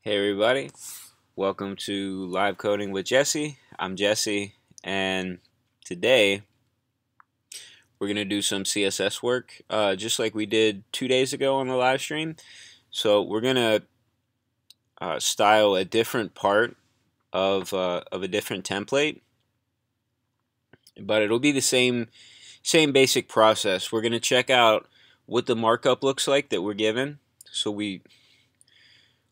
Hey everybody, welcome to Live Coding with Jesse. I'm Jesse, and today we're going to do some CSS work, just like we did 2 days ago on the live stream. So we're going to style a different part of a different template, but it'll be the same basic process. We're going to check out what the markup looks like that we're given. So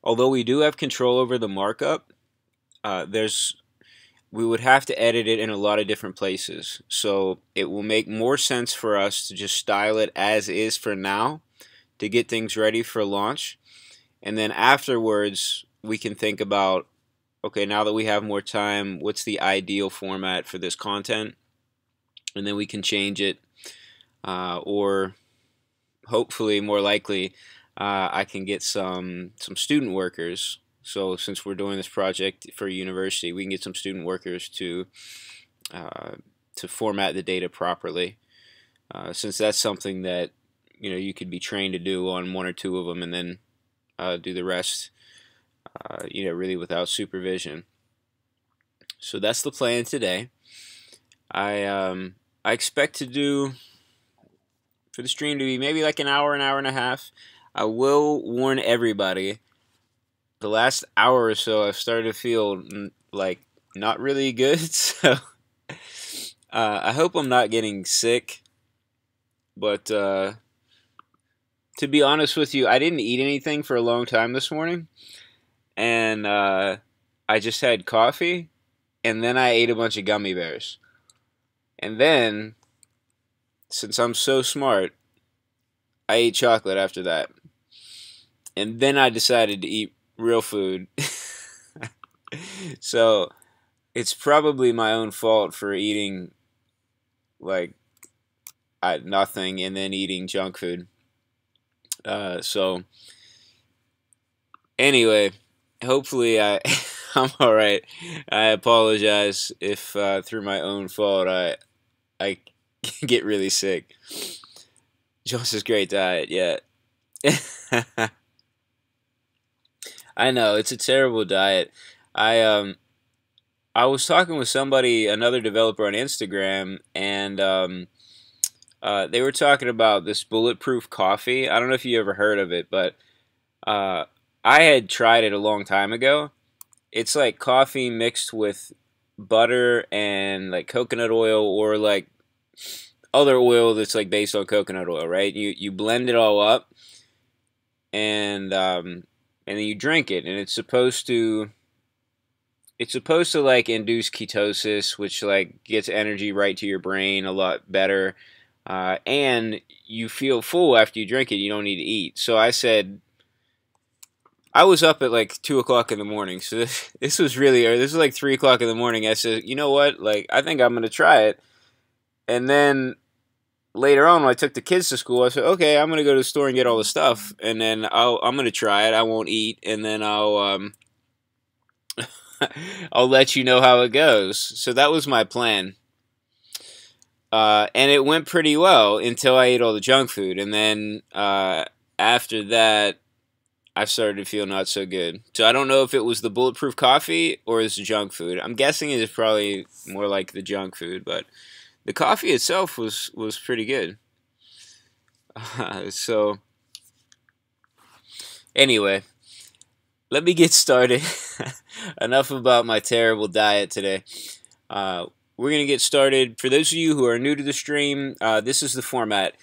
although we do have control over the markup, we would have to edit it in a lot of different places. So it will make more sense for us to just style it as is for now to get things ready for launch. And then afterwards, we can think about, okay, now that we have more time, what's the ideal format for this content? And then we can change it, or hopefully, more likely, I can get some student workers. So since we're doing this project for a university, we can get some student workers to format the data properly. Since that's something that you could be trained to do on one or two of them, and then do the rest, really without supervision. So that's the plan today. I expect to do for the stream to be maybe like an hour and a half. I will warn everybody, the last hour or so I've started to feel like not really good, so I hope I'm not getting sick, but to be honest with you, I didn't eat anything for a long time this morning, and I just had coffee, and then I ate a bunch of gummy bears, and then, since I'm so smart, I ate chocolate after that, and then I decided to eat real food. So it's probably my own fault for eating like nothing and then eating junk food. So anyway, hopefully I'm all right. I apologize if through my own fault I get really sick. Joseph's great diet, yeah. I know it's a terrible diet. I was talking with somebody, another developer on Instagram, and they were talking about this bulletproof coffee. I don't know if you ever heard of it, but I had tried it a long time ago. It's like coffee mixed with butter and like coconut oil, or like other oil that's like based on coconut oil, right? You blend it all up, and then you drink it, and it's supposed to like induce ketosis, which like gets energy right to your brain a lot better, and you feel full after you drink it. You don't need to eat. So I said, I was up at like 2 o'clock in the morning, so this was really early. This was like 3 o'clock in the morning. I said, you know what? Like, I think I'm gonna try it. And then later on, when I took the kids to school, I said, okay, I'm gonna go to the store and get all the stuff, and then I'm gonna try it. I won't eat, and then I'll let you know how it goes. So that was my plan. And it went pretty well until I ate all the junk food. And then after that, I started to feel not so good. So I don't know if it was the bulletproof coffee or it's the junk food. I'm guessing it is probably more like the junk food, but the coffee itself was pretty good. So anyway, let me get started. Enough about my terrible diet today. We're going to get started. For those of you who are new to the stream, this is the format.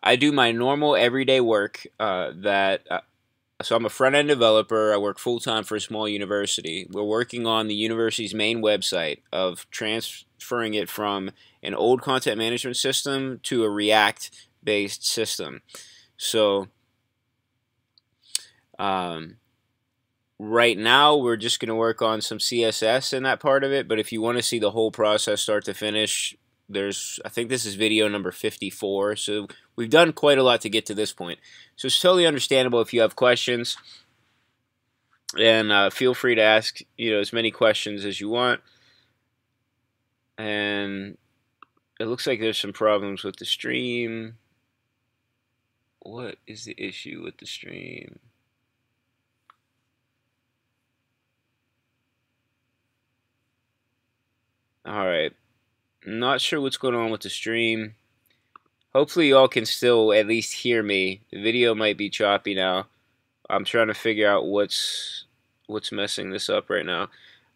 I do my normal everyday work so I'm a front-end developer. I work full-time for a small university. We're working on the university's main website of transferring it from an old content management system to a React-based system. So right now, we're just going to work on some CSS in that part of it, but if you want to see the whole process start to finish, I think this is video number 54, so we've done quite a lot to get to this point. So it's totally understandable if you have questions, and feel free to ask as many questions as you want. And it looks like there's some problems with the stream. What is the issue with the stream? Alright, not sure what's going on with the stream. Hopefully y'all can still at least hear me. The video might be choppy now. I'm trying to figure out what's messing this up right now.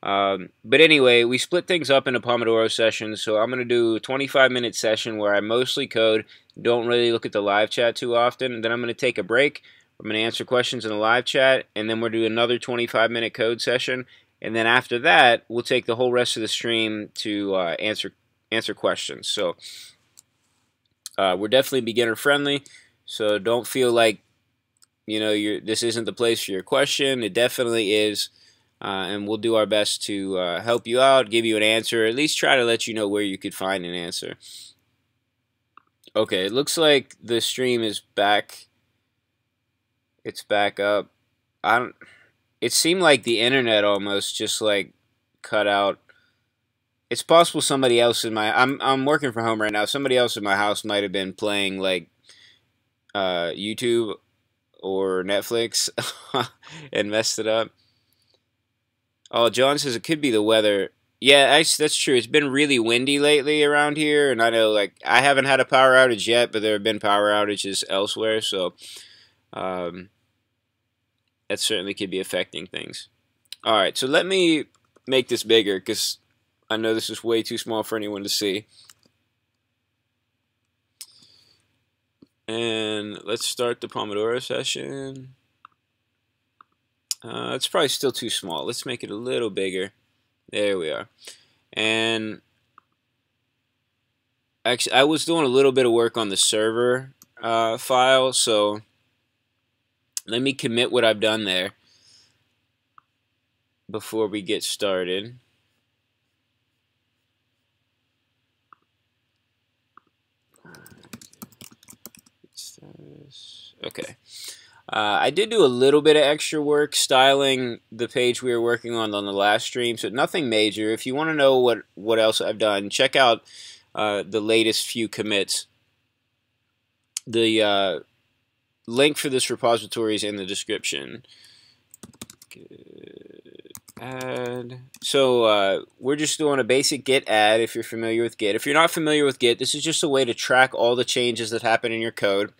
But anyway, we split things up into Pomodoro sessions, so I'm going to do a 25-minute session where I mostly code, don't really look at the live chat too often, and then I'm going to take a break. I'm going to answer questions in the live chat, and then we'll do another 25-minute code session, and then after that, we'll take the whole rest of the stream to answer questions. So we're definitely beginner friendly, so don't feel like this isn't the place for your question. It definitely is, and we'll do our best to help you out, give you an answer, at least try to let you know where you could find an answer. Okay, it looks like the stream is back. It's back up. It seemed like the internet almost just like cut out. It's possible somebody else in my I'm working from home right now. Somebody else in my house might have been playing like YouTube or Netflix and messed it up. Oh, John says it could be the weather. Yeah, actually, that's true. It's been really windy lately around here, and I know, like, I haven't had a power outage yet, but there have been power outages elsewhere, so that certainly could be affecting things. All right, so let me make this bigger, because I know this is way too small for anyone to see. And let's start the Pomodoro session. It's probably still too small. Let's make it a little bigger. There we are. And actually, I was doing a little bit of work on the server file, so let me commit what I've done there before we get started. Okay. I did do a little bit of extra work styling the page we were working on the last stream, so nothing major. If you want to know what else I've done, check out the latest few commits. The link for this repository is in the description. Add. So we're just doing a basic git add if you're familiar with Git. If you're not familiar with Git, this is just a way to track all the changes that happen in your code.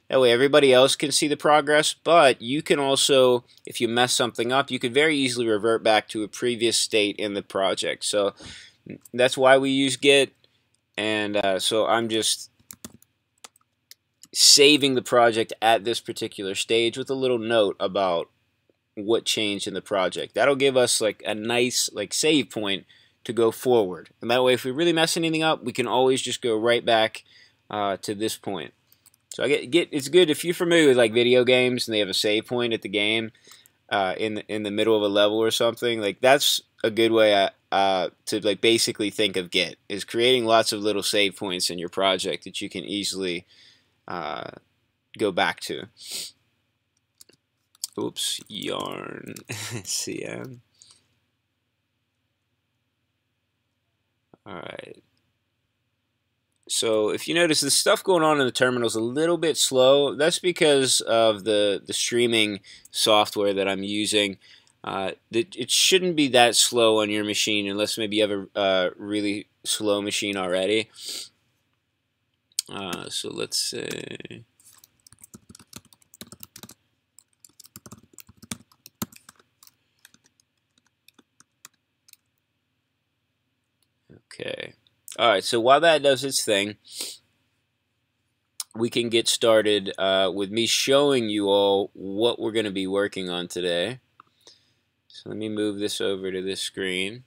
That way everybody else can see the progress, but you can also, if you mess something up, you could very easily revert back to a previous state in the project. So that's why we use Git, and so I'm just saving the project at this particular stage with a little note about what changed in the project. That'll give us like a nice like save point to go forward, and that way if we really mess anything up, we can always just go right back to this point. So it's good if you're familiar with like video games and they have a save point at the game in the middle of a level or something. Like that's a good way to like basically think of Git, is creating lots of little save points in your project that you can easily go back to. Oops, yarn cm. All right. So if you notice the stuff going on in the terminal is a little bit slow, that's because of the streaming software that I'm using. It shouldn't be that slow on your machine unless maybe you have a really slow machine already. So let's say... Okay. All right, so while that does its thing, we can get started with me showing you all what we're going to be working on today. So let me move this over to this screen.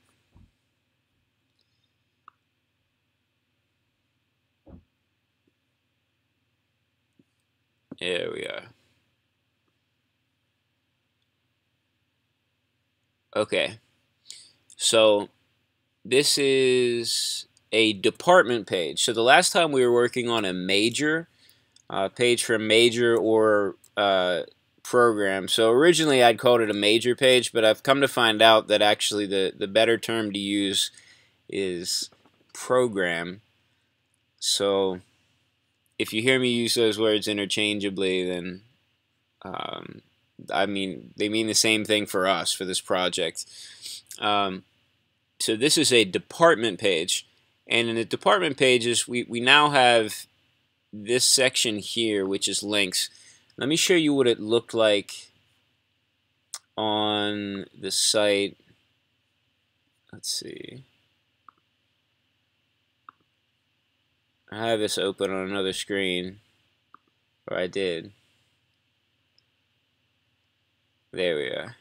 There we are. Okay. So this is a department page. So the last time we were working on a major page for a major or program. So originally I'd called it a major page, but I've come to find out that actually the better term to use is program. So if you hear me use those words interchangeably, then I mean they mean the same thing for us for this project. So this is a department page, and in the department pages we now have this section here, which is links. Let me show you what it looked like on the site. Let's see. I have this open on another screen, or I did. There we are.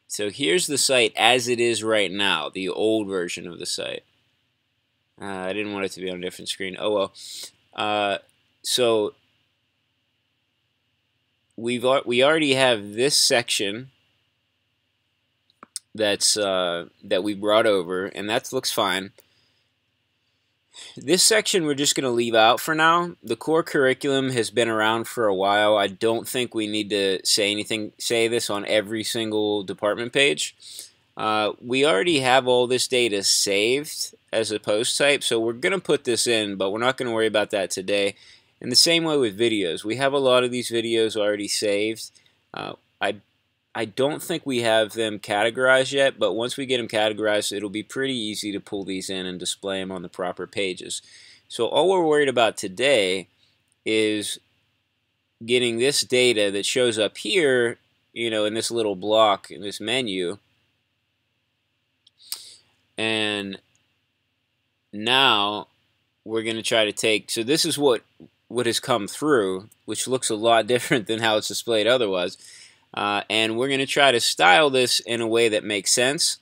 So here's the site as it is right now, the old version of the site. I didn't want it to be on a different screen. Oh well. So we already have this section that we brought over, and that looks fine. This section we're just going to leave out for now. The core curriculum has been around for a while. I don't think we need to say this on every single department page. We already have all this data saved as a post type, so we're going to put this in, but we're not going to worry about that today. In the same way with videos, we have a lot of these videos already saved. I don't think we have them categorized yet, but once we get them categorized, it'll be pretty easy to pull these in and display them on the proper pages. So all we're worried about today is getting this data that shows up here, you know, in this little block in this menu. And now we're going to try to take, so this is what has come through, which looks a lot different than how it's displayed otherwise. And we're going to try to style this in a way that makes sense,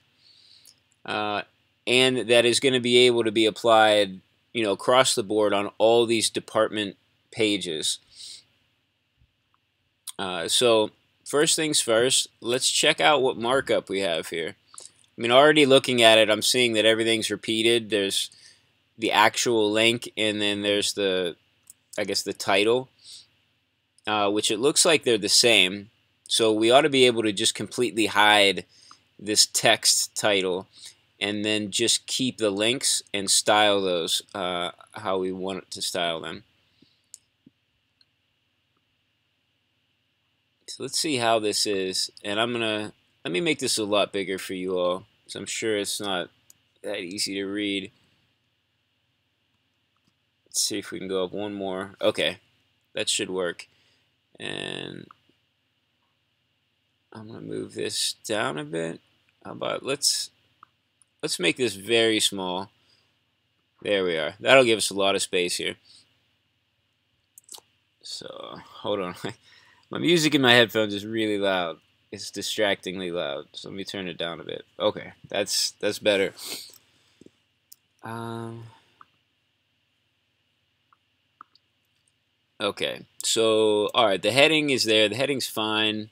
and that is going to be able to be applied, you know, across the board on all these department pages. So first things first, let's check out what markup we have here. I mean, already looking at it, I'm seeing that everything's repeated. There's the actual link, and then there's the, I guess, the title, which it looks like they're the same. So we ought to be able to just completely hide this text title and then just keep the links and style those how we want to style them. So let's see how this is. And let me make this a lot bigger for you all, because I'm sure it's not that easy to read. Let's see if we can go up one more. Okay, that should work. And I'm gonna move this down a bit. How about let's make this very small. There we are. That'll give us a lot of space here. So hold on. My music in my headphones is really loud. It's distractingly loud. So let me turn it down a bit. Okay, that's better. Okay, so all right, the heading is there. The heading's fine.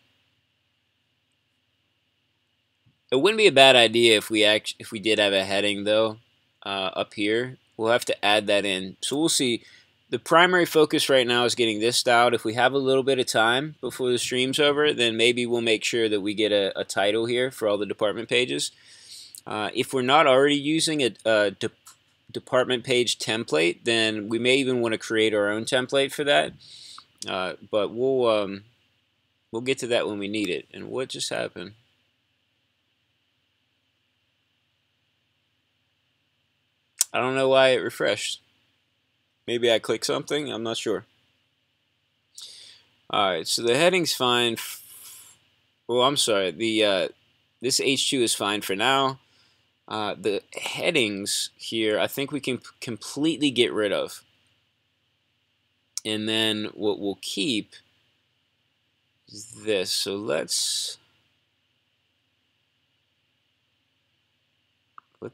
It wouldn't be a bad idea if we did have a heading though up here. We'll have to add that in. So we'll see. The primary focus right now is getting this styled. If we have a little bit of time before the stream's over, then maybe we'll make sure that we get a title here for all the department pages. If we're not already using a department page template, then we may even want to create our own template for that. But we'll get to that when we need it. And what just happened? I don't know why it refreshed. Maybe I clicked something. I'm not sure. All right, so the heading's fine. Well, I'm sorry. This H2 is fine for now. The headings here, I think we can completely get rid of. And then what we'll keep is this. So let's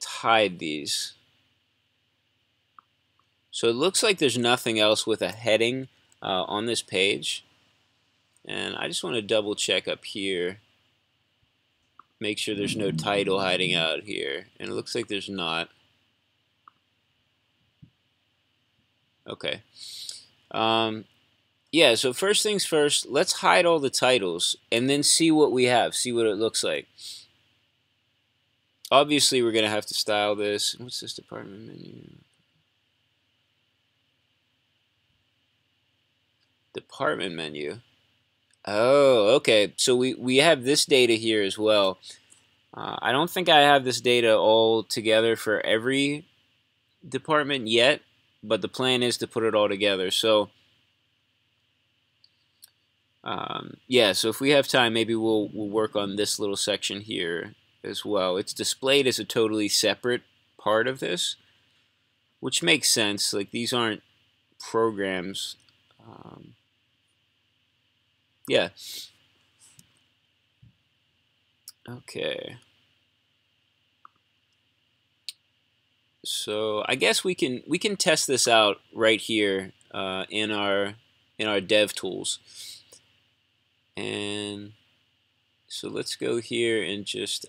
hide these. So it looks like there's nothing else with a heading on this page. And I just want to double check up here. Make sure there's no title hiding out here. And it looks like there's not. Okay. Yeah, so first things first, let's hide all the titles and then see what we have, see what it looks like. Obviously, we're going to have to style this. What's this department menu? Department menu. Oh, okay. So we have this data here as well. I don't think I have this data all together for every department yet, but the plan is to put it all together. So yeah, so if we have time, maybe we'll work on this little section here as well. It's displayed as a totally separate part of this, which makes sense. Like, these aren't programs. Yeah. Okay. So I guess we can test this out right here in our dev tools. And so let's go here and just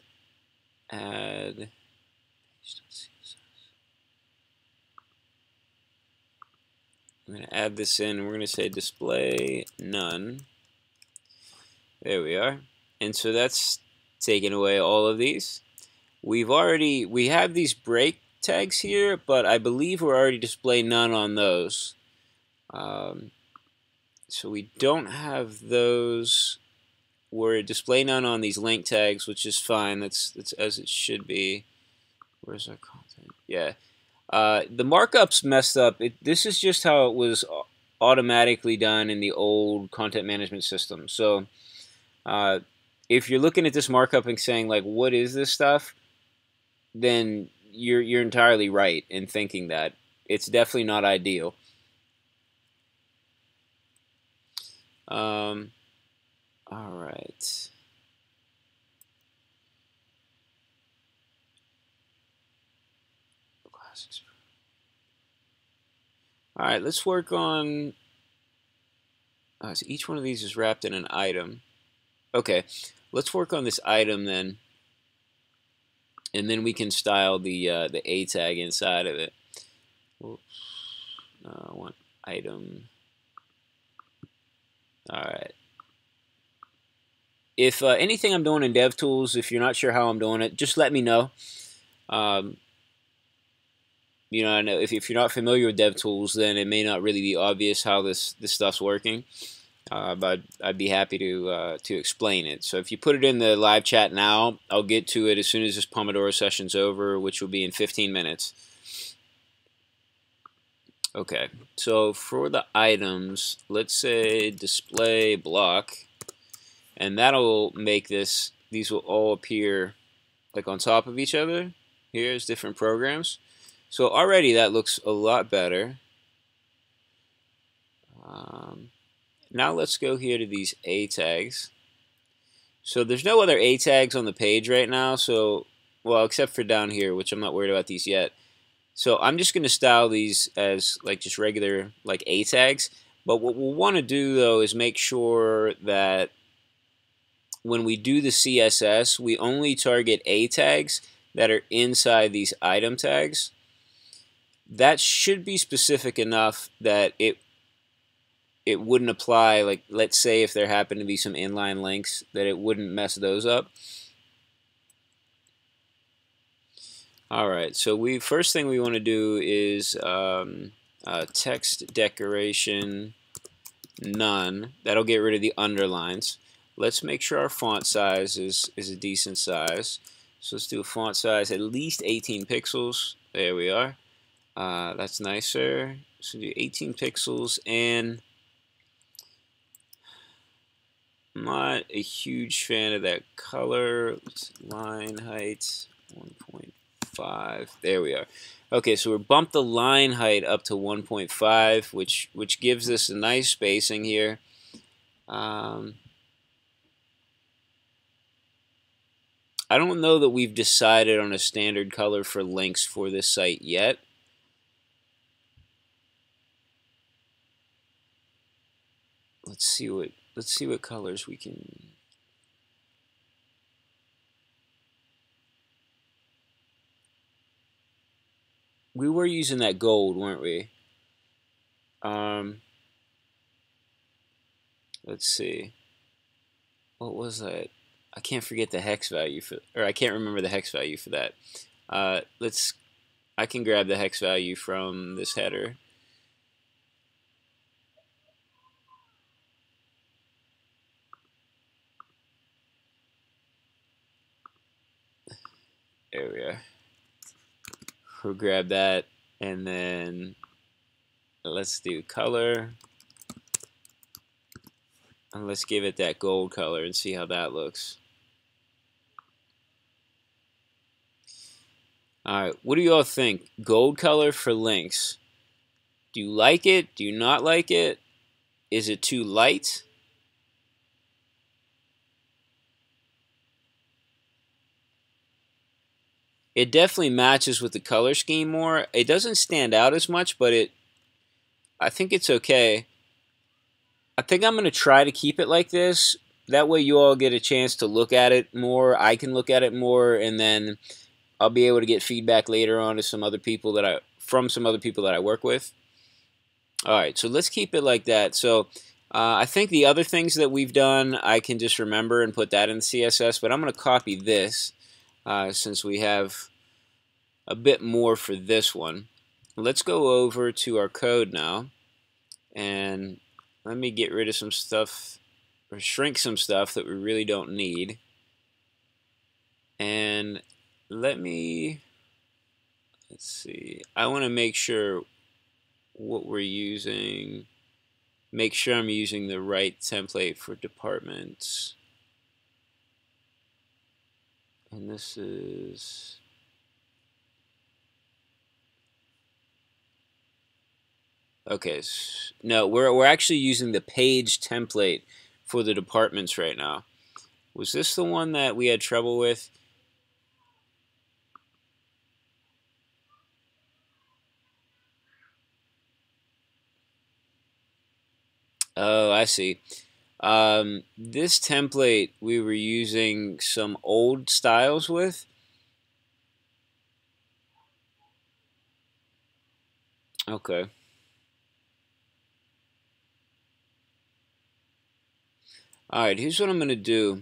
add. I'm going to add this in, and we're going to say display none. There we are. And so that's taking away all of these. We have these break tags here, but I believe we're already display none on those. So we don't have those. We're display none on these link tags, which is fine. That's as it should be. Where's our content? Yeah. The markup's messed up. This is just how it was automatically done in the old content management system. So if you're looking at this markup and saying, like, what is this stuff, then you're entirely right in thinking that. It's definitely not ideal. All right. All right, let's work on. So each one of these is wrapped in an item. Okay, let's work on this item then, and then we can style the A tag inside of it. Oops. I want item. All right. If anything I'm doing in DevTools, if you're not sure how I'm doing it, just let me know. You know, I know if you're not familiar with DevTools, then it may not really be obvious how this stuff's working. But I'd be happy to explain it. So if you put it in the live chat now, I'll get to it as soon as this Pomodoro session's over, which will be in 15 minutes. Okay, so for the items, let's say display block, and that'll make these will all appear like on top of each other. Here's different programs. So already that looks a lot better. Now let's go here to these A tags. So there's no other A tags on the page right now, so, well, except for down here, which I'm not worried about these yet. So I'm just going to style these as like just regular like A tags. But what we'll want to do though is make sure that when we do the CSS, we only target A tags that are inside these item tags. That should be specific enough that it wouldn't apply, like, let's say if there happen to be some inline links, that it wouldn't mess those up. All right, so first thing we want to do is text decoration none. That'll get rid of the underlines. Let's make sure our font size is a decent size. So let's do a font size at least 18 pixels. There we are. That's nicer. So do 18 pixels, and I'm not a huge fan of that color. Line height 1.5. There we are. Okay, so we bumped the line height up to 1.5, which gives us a nice spacing here. I don't know that we've decided on a standard color for links for this site yet. Let's see what colors we can. We were using that gold, weren't we? Let's see. What was that? I can't forget the hex value or I can't remember the hex value for that. I can grab the hex value from this header. There we are. We'll grab that, and then let's do color, and let's give it that gold color and see how that looks. Alright, what do you all think? Gold color for links. Do you like it? Do you not like it? Is it too light? It definitely matches with the color scheme more. It doesn't stand out as much, but I think it's okay. I think I'm going to try to keep it like this. That way you all get a chance to look at it more. I can look at it more, and then I'll be able to get feedback later on to some other people from some other people that I work with. All right, so let's keep it like that. So I think the other things that we've done, I can just remember and put that in CSS, but I'm going to copy this since we have a bit more for this one. Let's go over to our code now, and let me get rid of some stuff, or shrink some stuff that we really don't need. And let's see, I want to make sure what we're using, make sure I'm using the right template for departments. And this is, okay, no, we're actually using the page template for the departments right now. Was this the one that we had trouble with? Oh, I see. This template we were using some old styles with. Okay. Alright, here's what I'm going to do.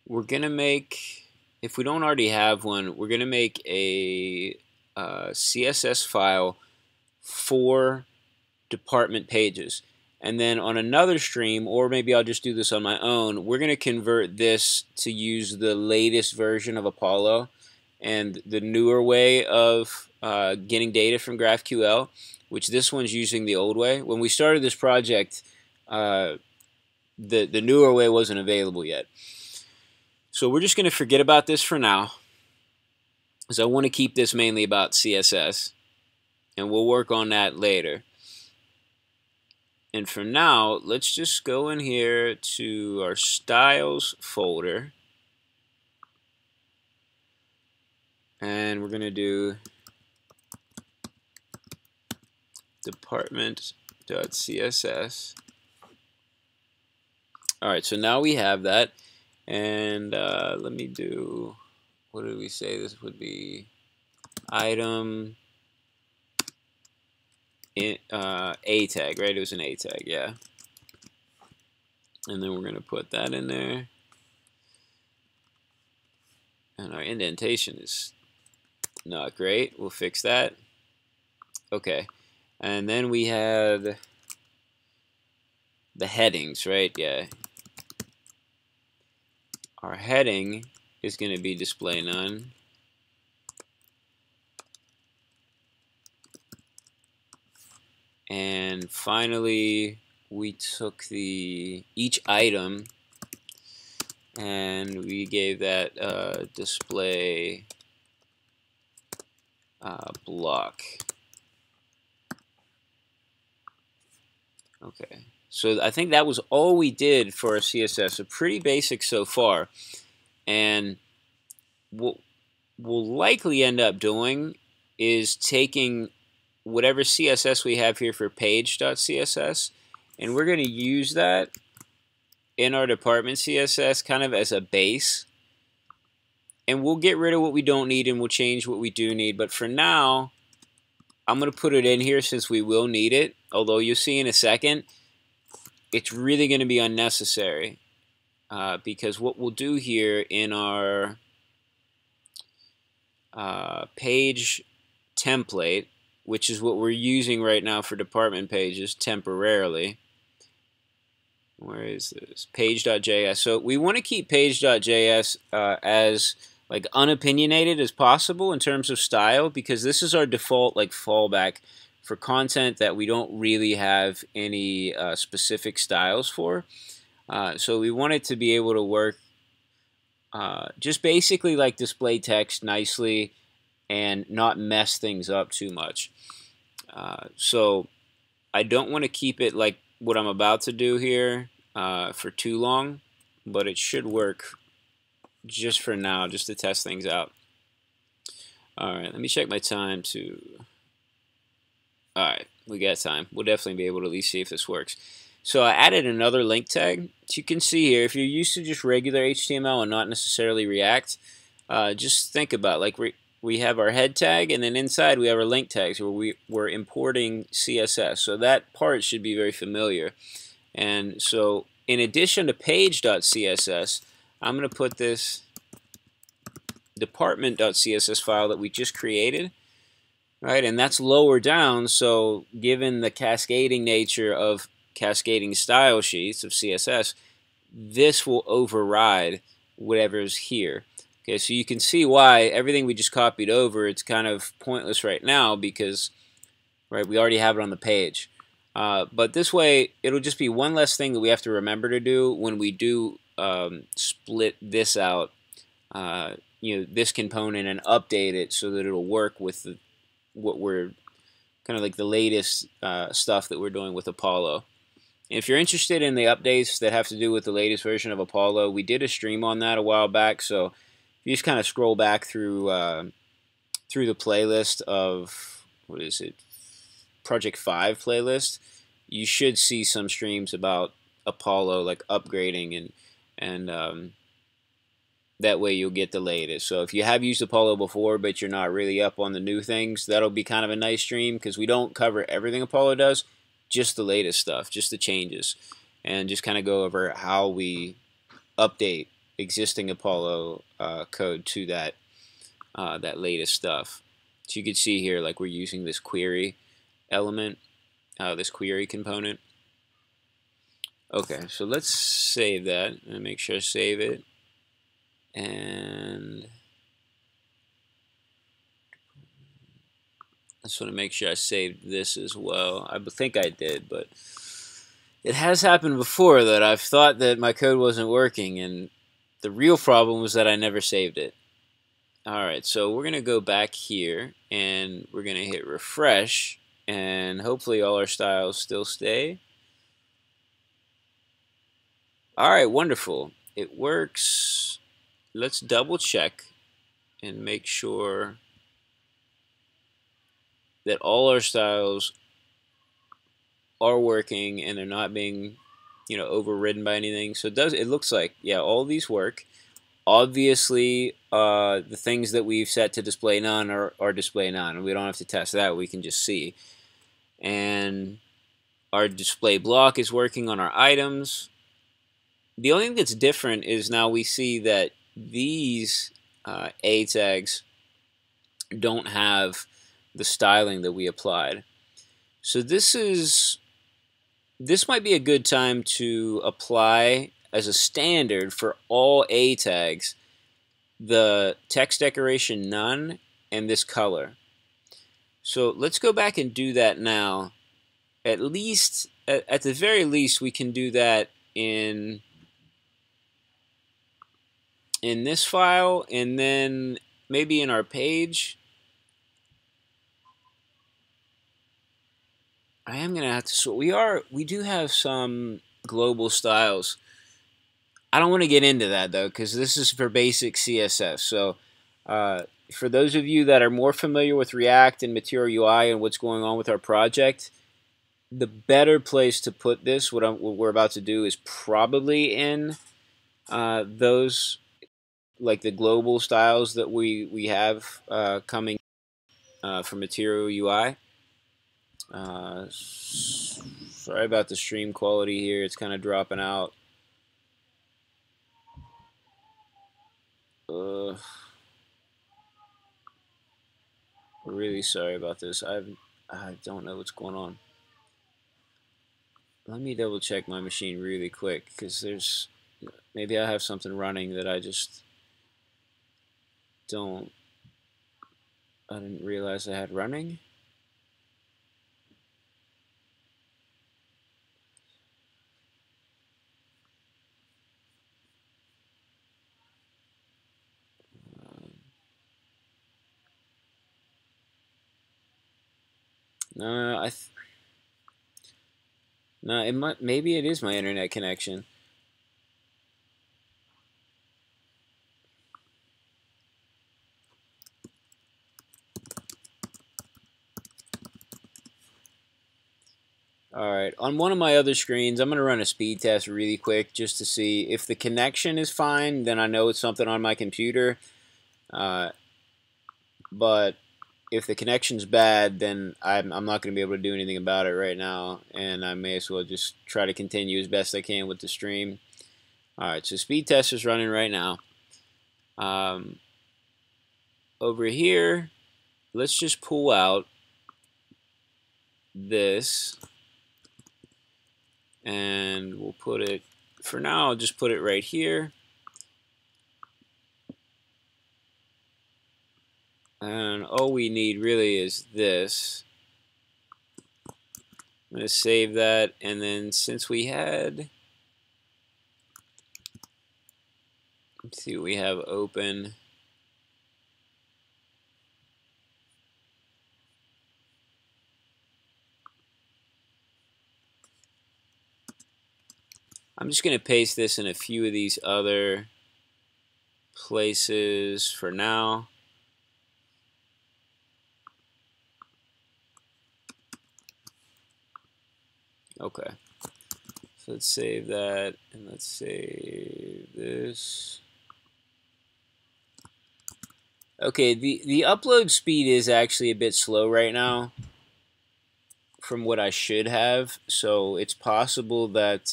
We're going to make, if we don't already have one, we're going to make a CSS file for department pages. And then on another stream, or maybe I'll just do this on my own, we're going to convert this to use the latest version of Apollo and the newer way of getting data from GraphQL, which this one's using the old way. When we started this project, the newer way wasn't available yet. So we're just going to forget about this for now, because I want to keep this mainly about CSS, and we'll work on that later. And for now, let's just go in here to our styles folder, and we're going to do department.css. Alright, so now we have that, and let me do, what did we say this would be? Item A tag, right? It was an A tag, yeah. And then we're going to put that in there. And our indentation is not great. We'll fix that. Okay. And then we have the headings, right? Yeah. Our heading is going to be display none. And finally, we took each item and we gave that display block. Okay, so I think that was all we did for our CSS. So pretty basic so far. And what we'll likely end up doing is taking whatever CSS we have here for page.css, and we're going to use that in our department CSS kind of as a base. And we'll get rid of what we don't need and we'll change what we do need. But for now, I'm going to put it in here since we will need it. Although you'll see in a second, it's really going to be unnecessary. Because what we'll do here in our page template, which is what we're using right now for department pages temporarily, Where is this? Page.js. So we want to keep page.js as like unopinionated as possible in terms of style, because this is our default like fallback for content that we don't really have any specific styles for. So we want it to be able to work just basically like display text nicely and not mess things up too much. So I don't want to keep it like what I'm about to do here for too long, but it should work just for now, just to test things out. All right, let me check my time too. All right, we got time. We'll definitely be able to at least see if this works. So I added another link tag. So you can see here, if you're used to just regular HTML and not necessarily React, just think about like we have our head tag, and then inside we have our link tags where we're importing CSS. So that part should be very familiar. And so in addition to page.css, I'm going to put this department.css file that we just created, right? And that's lower down, so given the cascading nature of cascading style sheets of CSS, this will override whatever's here. Okay, so you can see why everything we just copied over, it's kind of pointless right now because, right, we already have it on the page. But this way, it'll just be one less thing that we have to remember to do when we do split this out, this component, and update it so that it'll work with what we're kind of like the latest stuff that we're doing with Apollo. And if you're interested in the updates that have to do with the latest version of Apollo, we did a stream on that a while back. So if you just kind of scroll back through the playlist of, what is it, Project 5 playlist, you should see some streams about Apollo, like upgrading, and that way you'll get the latest. So if you have used Apollo before but you're not really up on the new things, that'll be kind of a nice stream because we don't cover everything Apollo does, just the latest stuff, just the changes, and just kind of go over how we update existing Apollo code to that latest stuff. So you can see here, like, we're using this query element, this query component. Okay, so let's save that and make sure I save it. And I just want to make sure I saved this as well. I think I did, but it has happened before that I've thought that my code wasn't working, and the real problem was that I never saved it. Alright, so we're going to go back here, and we're going to hit refresh, and hopefully all our styles still stay. Alright, wonderful. It works. Let's double check and make sure that all our styles are working and they're not being, overridden by anything. So it looks like, yeah, all these work. Obviously, the things that we've set to display none are display none, and we don't have to test that. We can just see. And our display block is working on our items. The only thing that's different is now we see that these A tags don't have the styling that we applied. So this might be a good time to apply as a standard for all A tags the text decoration none and this color. So let's go back and do that now. At the very least, we can do that in this file, and then maybe in our page. I am gonna have to sort. We do have some global styles. I don't want to get into that though, because this is for basic CSS. So for those of you that are more familiar with React and Material UI and what's going on with our project, the better place to put this, what we're about to do, is probably in those, like the global styles that we have coming from Material UI. Sorry about the stream quality here. It's kind of dropping out. Really sorry about this. I don't know what's going on. let me double check my machine really quick, because maybe I have something running that I just I didn't realize I had running. No, no, maybe it is my internet connection. Alright, on one of my other screens, I'm going to run a speed test really quick just to see if the connection is fine, then I know it's something on my computer. But if the connection's bad, then I'm not going to be able to do anything about it right now, and I may as well just try to continue as best I can with the stream. Alright, so speed test is running right now. Over here, let's just pull out this, and we'll put it, for now, I'll just put it right here. And all we need really is this. I'm going to save that, and then since we had, let's see what we have open. I'm just going to paste this in a few of these other places for now. Okay. So let's save that, and let's save this. Okay, the upload speed is actually a bit slow right now from what I should have, so it's possible that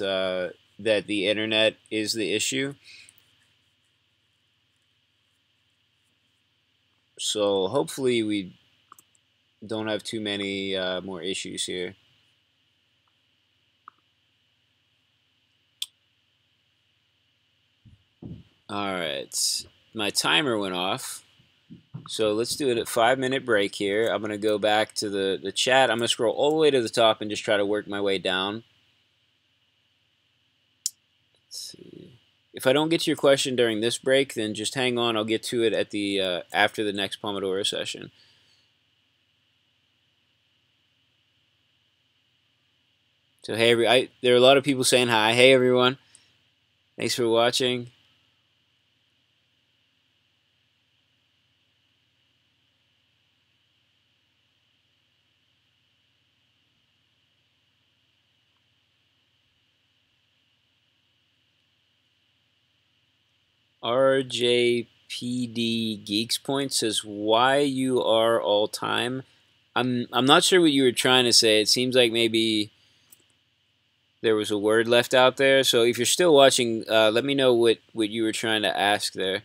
that the internet is the issue. So hopefully we don't have too many more issues here. Alright, my timer went off. So let's do it at 5-minute break here. I'm going to go back to the chat. I'm going to scroll all the way to the top and just try to work my way down. Let's see. If I don't get to your question during this break, then just hang on. I'll get to it at the after the next Pomodoro session. So hey, there are a lot of people saying hi. Hey everyone, thanks for watching. RJPD Geeks Point says, "Why you are all time?" I'm not sure what you were trying to say. It seems like maybe there was a word left out there. So if you're still watching, let me know what you were trying to ask there.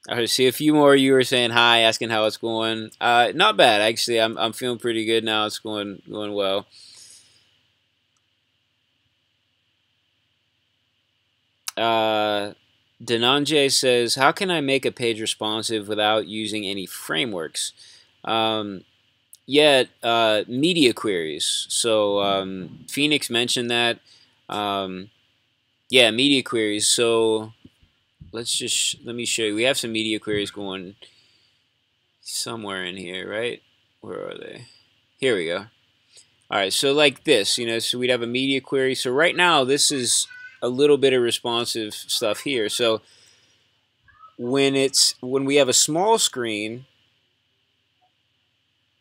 I see a few more. You were saying hi, asking how it's going. Not bad actually. I'm feeling pretty good now. It's going well. Denanje says, how can I make a page responsive without using any frameworks? Yeah, media queries. So Phoenix mentioned that. Yeah, media queries. So let me show you. We have some media queries going somewhere in here, right? Where are they? Here we go. All right, so like this, so we'd have a media query. So right now, this is a little bit of responsive stuff here. So when we have a small screen,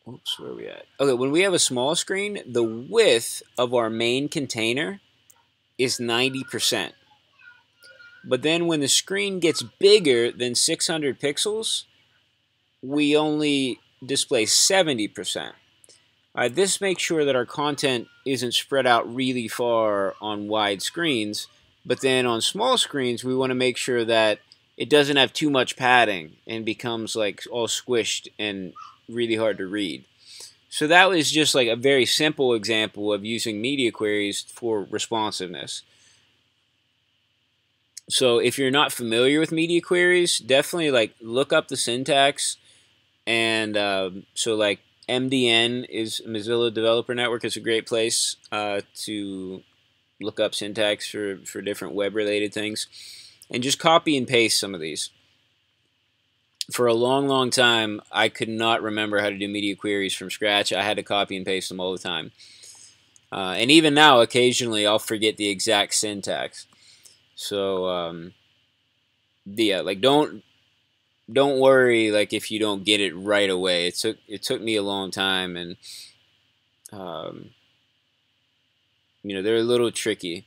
oops, where are we at? Okay, when we have a small screen, the width of our main container is 90%. But then when the screen gets bigger than 600 pixels, we only display 70%. This makes sure that our content isn't spread out really far on wide screens, but then on small screens, we want to make sure that it doesn't have too much padding and becomes like all squished and really hard to read. So that was just like a very simple example of using media queries for responsiveness. So if you're not familiar with media queries, definitely like look up the syntax. And so like MDN is Mozilla Developer Network is a great place to look up syntax for different web related things, and just copy and paste some of these. For a long time, I could not remember how to do media queries from scratch. I had to copy and paste them all the time. And even now, occasionally, I'll forget the exact syntax. So, yeah, like don't worry like if you don't get it right away. It took me a long time, and um, they're a little tricky.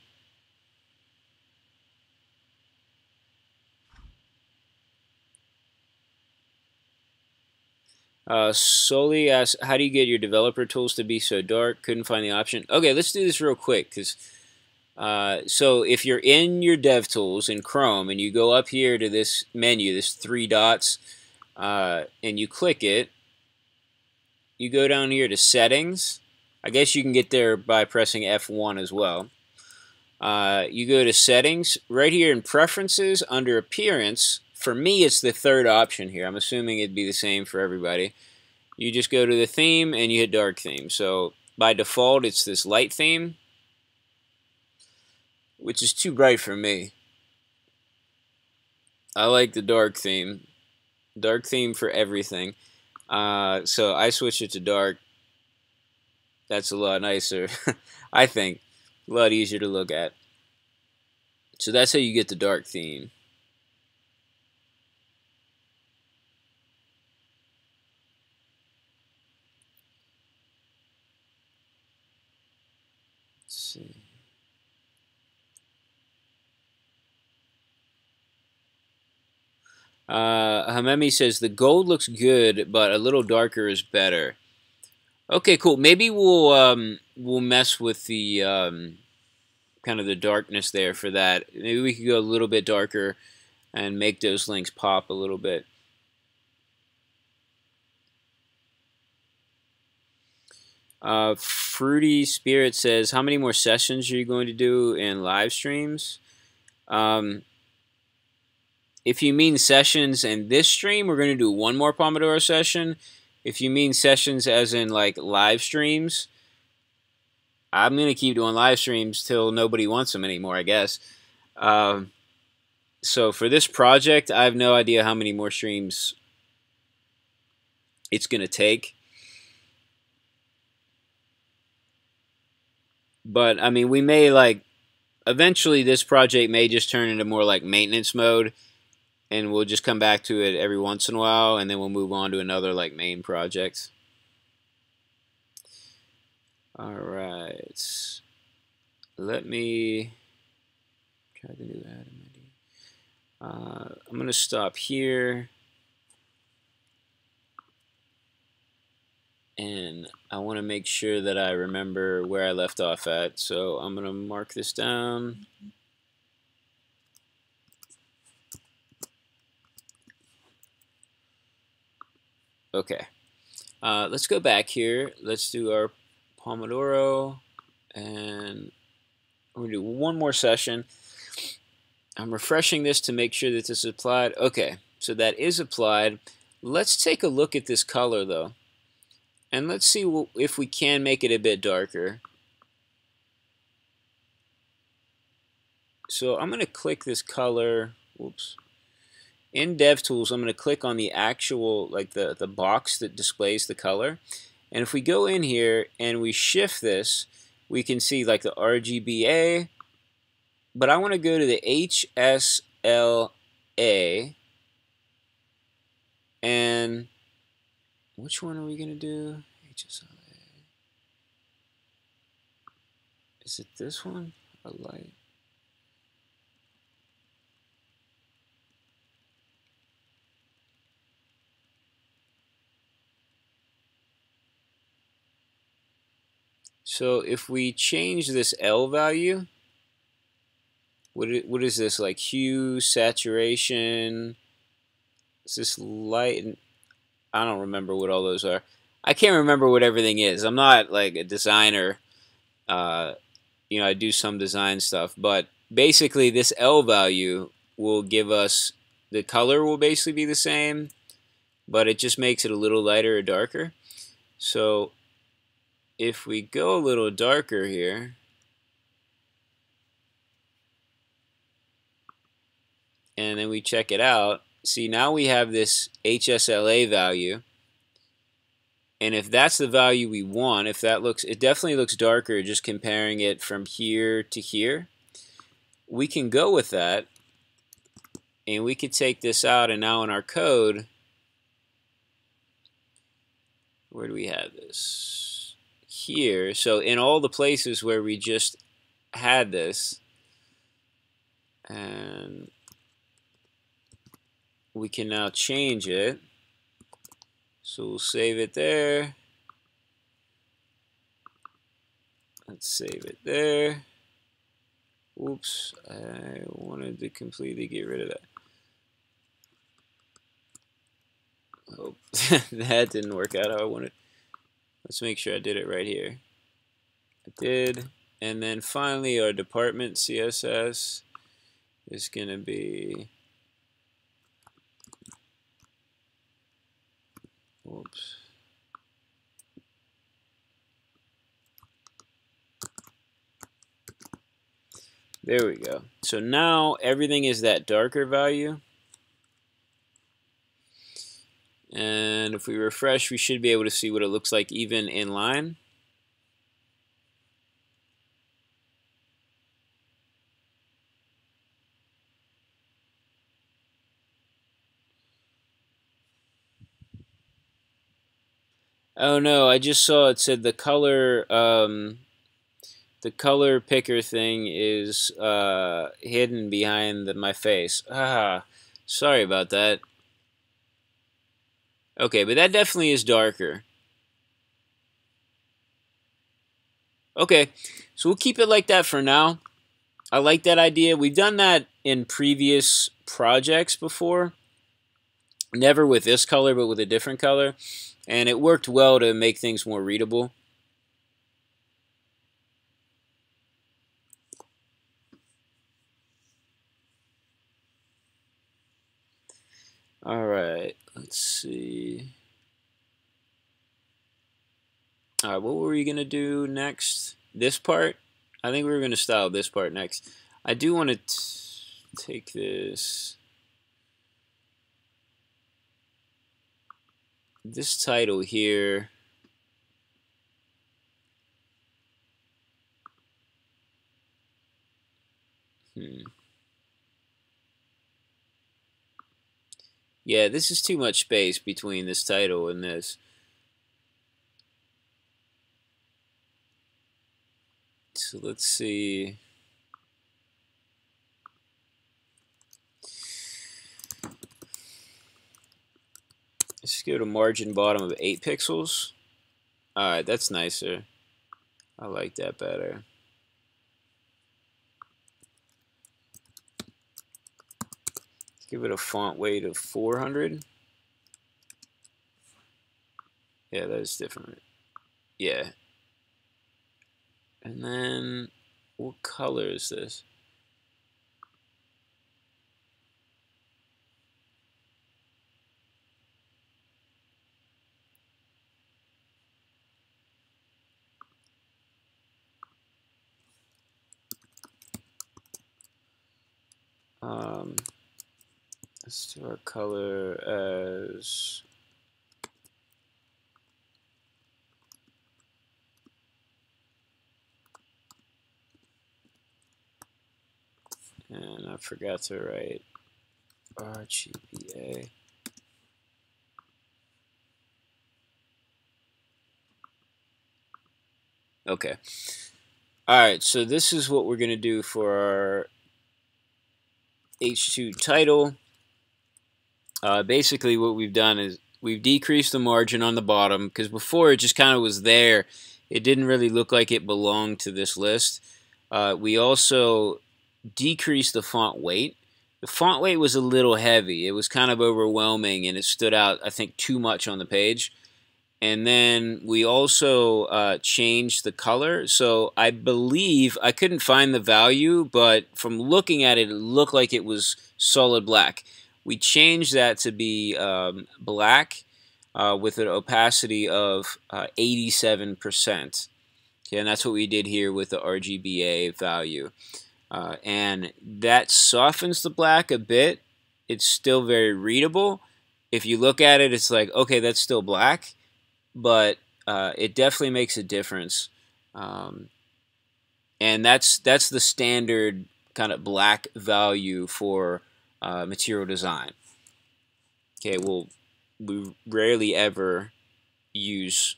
Soli asks, how do you get your developer tools to be so dark? Couldn't find the option. Okay, let's do this real quick, because so if you're in your DevTools in Chrome and you go up here to this menu, this 3 dots, and you click it, you go down here to Settings. I guess you can get there by pressing F1 as well. You go to Settings. Right here in Preferences, under Appearance, for me it's the 3rd option here. I'm assuming it'd be the same for everybody. You just go to the theme and you hit Dark Theme. So by default it's this light theme, which is too bright for me. I like the dark theme. Dark theme for everything. So I switch it to dark. That's a lot nicer. I think. A lot easier to look at. So that's how you get the dark theme. Let's see. Hamemi says the gold looks good, but a little darker is better. Okay, cool. Maybe we'll mess with the kind of the darkness there for that. Maybe we could go a little bit darker and make those links pop a little bit. Fruity Spirit says, how many more sessions are you going to do in live streams? If you mean sessions in this stream, we're going to do one more Pomodoro session. If you mean sessions as in like live streams, I'm going to keep doing live streams till nobody wants them anymore, I guess. So for this project, I have no idea how many more streams it's going to take. But, I mean, we may, like, eventually this project may just turn into more like maintenance mode, and we'll just come back to it every once in a while, and then we'll move on to another, like, main project. Alright. Let me try the new add ID. I'm going to stop here. And I want to make sure that I remember where I left off at. So I'm going to mark this down. Okay. Let's go back here. Let's do our Pomodoro. And we're going to do one more session. I'm refreshing this to make sure that this is applied. Okay. So that is applied. Let's take a look at this color, though. And let's see if we can make it a bit darker. So I'm going to click this color. Whoops. In DevTools, I'm going to click on the actual, like the box that displays the color. And if we go in here and we shift this, we can see like the RGBA. But I want to go to the HSLA. And which one are we going to do? HSLA. Is it this one? A light. So if we change this L value, what is this, like hue, saturation? Is this light? I don't remember what all those are. I can't remember what everything is. I'm not like a designer. You know, I do some design stuff, but basically this L value will give us, the color will basically be the same, but it just makes it a little lighter or darker. So if we go a little darker here, and then we check it out, see, now we have this HSLA value. And if that's the value we want, if that looks, it definitely looks darker just comparing it from here to here. We can go with that, and we could take this out, and now in our code, where do we have this? Here. So in all the places where we just had this, and we can now change it. So we'll save it there. Let's save it there. Oops, I wanted to completely get rid of that. Oh, that didn't work out how I wanted. Let's make sure I did it right here. I did. And then finally our department CSS is going to be, whoops. There we go. So now everything is that darker value. And if we refresh, we should be able to see what it looks like even in line. Oh no, I just saw it said the color picker thing is hidden behind my face. Ah, sorry about that. Okay, but that definitely is darker. Okay, so we'll keep it like that for now. I like that idea. We've done that in previous projects before. Never with this color, but with a different color. And it worked well to make things more readable. All right, let's see. All right, what were we going to do next? This part? I think we were going to style this part next. I do want to take this title here. Yeah, this is too much space between this title and this. So let's see. Let's go to margin bottom of 8 pixels. Alright, that's nicer. I like that better. Let's give it a font weight of 400. Yeah, that is different. Yeah. And then, what color is this? Let's do our color as and I forgot to write RGBA. Okay. Alright, so this is what we're going to do for our H2 title. Basically what we've done is we've decreased the margin on the bottom because before it just kind of was there. It didn't really look like it belonged to this list. We also decreased the font weight. The font weight was a little heavy. It was kind of overwhelming and it stood out, I think, too much on the page. And then we also changed the color. So I believe, I couldn't find the value, but from looking at it, it looked like it was solid black. We changed that to be black with an opacity of 87%. Okay, and that's what we did here with the RGBA value. And that softens the black a bit. It's still very readable. If you look at it, it's like, okay, that's still black, but it definitely makes a difference. And that's the standard kind of black value for material design. Okay, we rarely ever use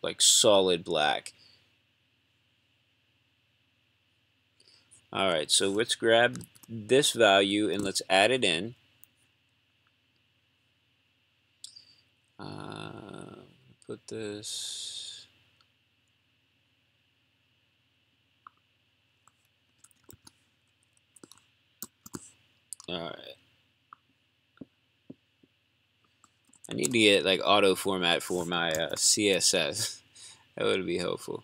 like solid black. All right, so let's grab this value and let's add it in. Put this. All right. I need to get like auto format for my CSS. That would be helpful.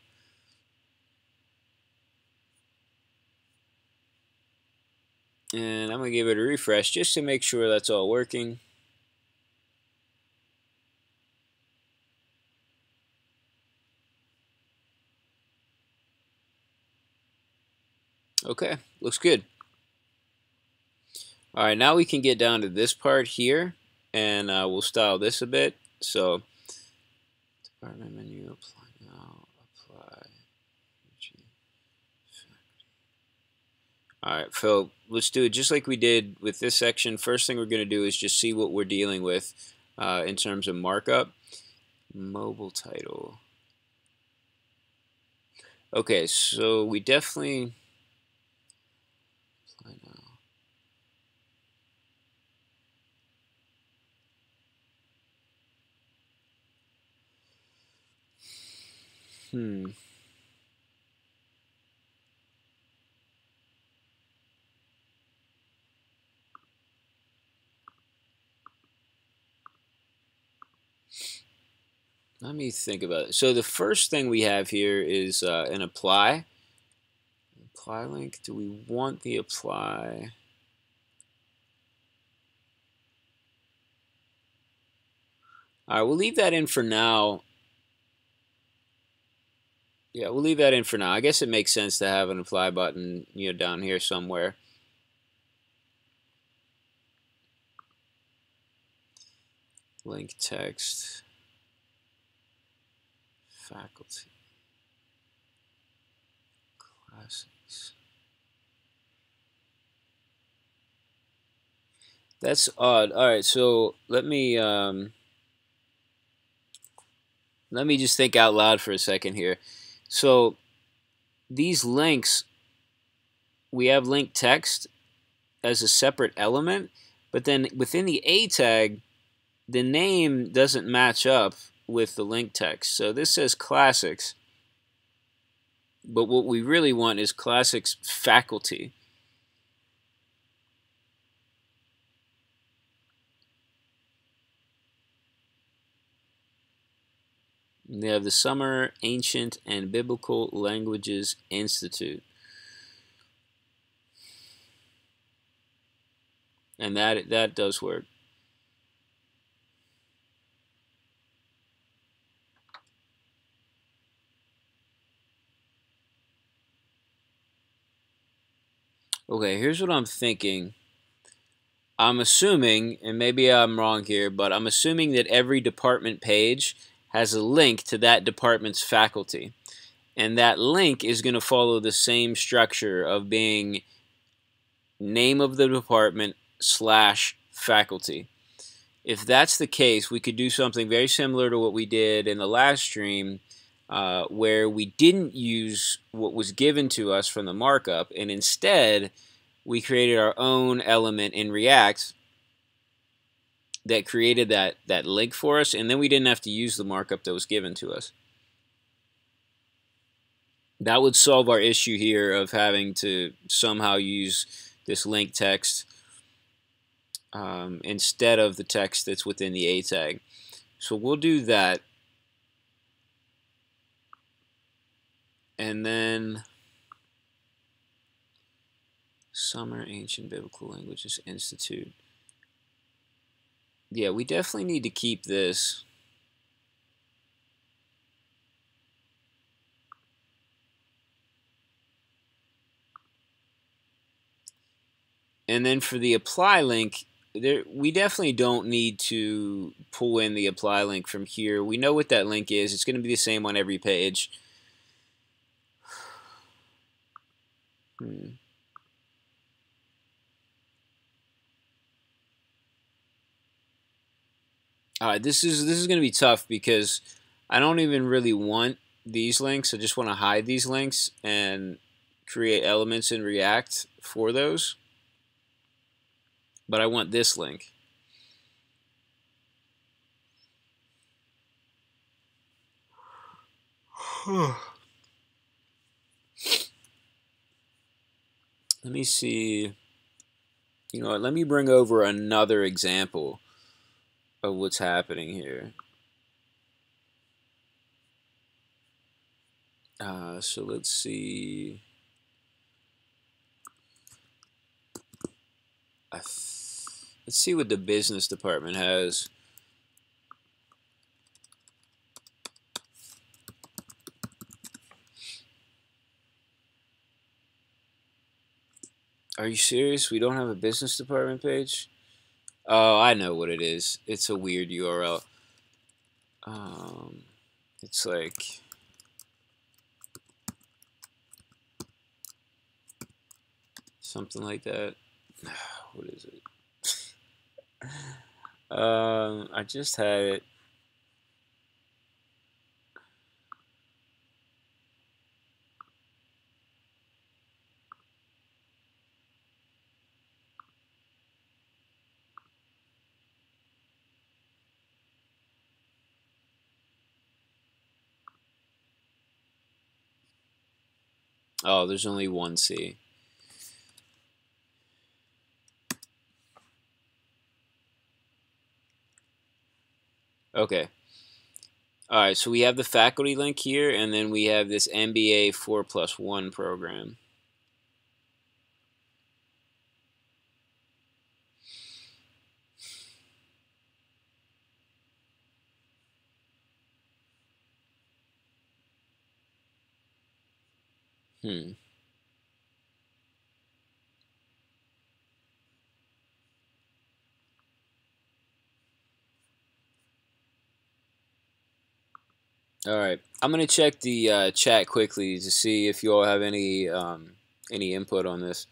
And I'm gonna give it a refresh just to make sure that's all working. Okay, looks good. All right, now we can get down to this part here, and we'll style this a bit. So, department menu, apply now, apply. All right, so let's do it just like we did with this section. First thing we're going to do is just see what we're dealing with in terms of markup. Mobile title. Okay, so we definitely apply now. Let me think about it. So the first thing we have here is an apply. Apply link. Do we want the apply? All right, we'll leave that in for now. Yeah, we'll leave that in for now. I guess it makes sense to have an apply button, down here somewhere. Link text. Faculty. Classics. That's odd. All right, so let me just think out loud for a second here. So these links, we have link text as a separate element, but then within the A tag, the name doesn't match up with the link text. So this says classics, but what we really want is classics faculty. They have the Summer Ancient and Biblical Languages Institute. And that does work. Okay, here's what I'm thinking. I'm assuming, and maybe I'm wrong here, but I'm assuming that every department page has a link to that department's faculty. And that link is going to follow the same structure of being name of the department / faculty. If that's the case, we could do something very similar to what we did in the last stream, where we didn't use what was given to us from the markup, and instead we created our own element in React that created that link for us, and then we didn't have to use the markup that was given to us. That would solve our issue here of having to somehow use this link text instead of the text that's within the A tag. So we'll do that. And then Summer Ancient Biblical Languages Institute. Yeah, we definitely need to keep this. And then for the apply link, we definitely don't need to pull in the apply link from here. We know what that link is. It's going to be the same on every page. All right, this is going to be tough because I don't even really want these links. I just want to hide these links and create elements in React for those. But I want this link. Let me see. You know what? Let me bring over another example of what's happening here. So let's see. Let's see what the business department has. Are you serious? We don't have a business department page? Oh, I know what it is. It's a weird URL. It's like something like that. What is it? I just had it. Oh, there's only one C. Okay. All right, so we have the faculty link here, and then we have this MBA 4+1 program. All right, I'm gonna check the chat quickly to see if you all have any input on this.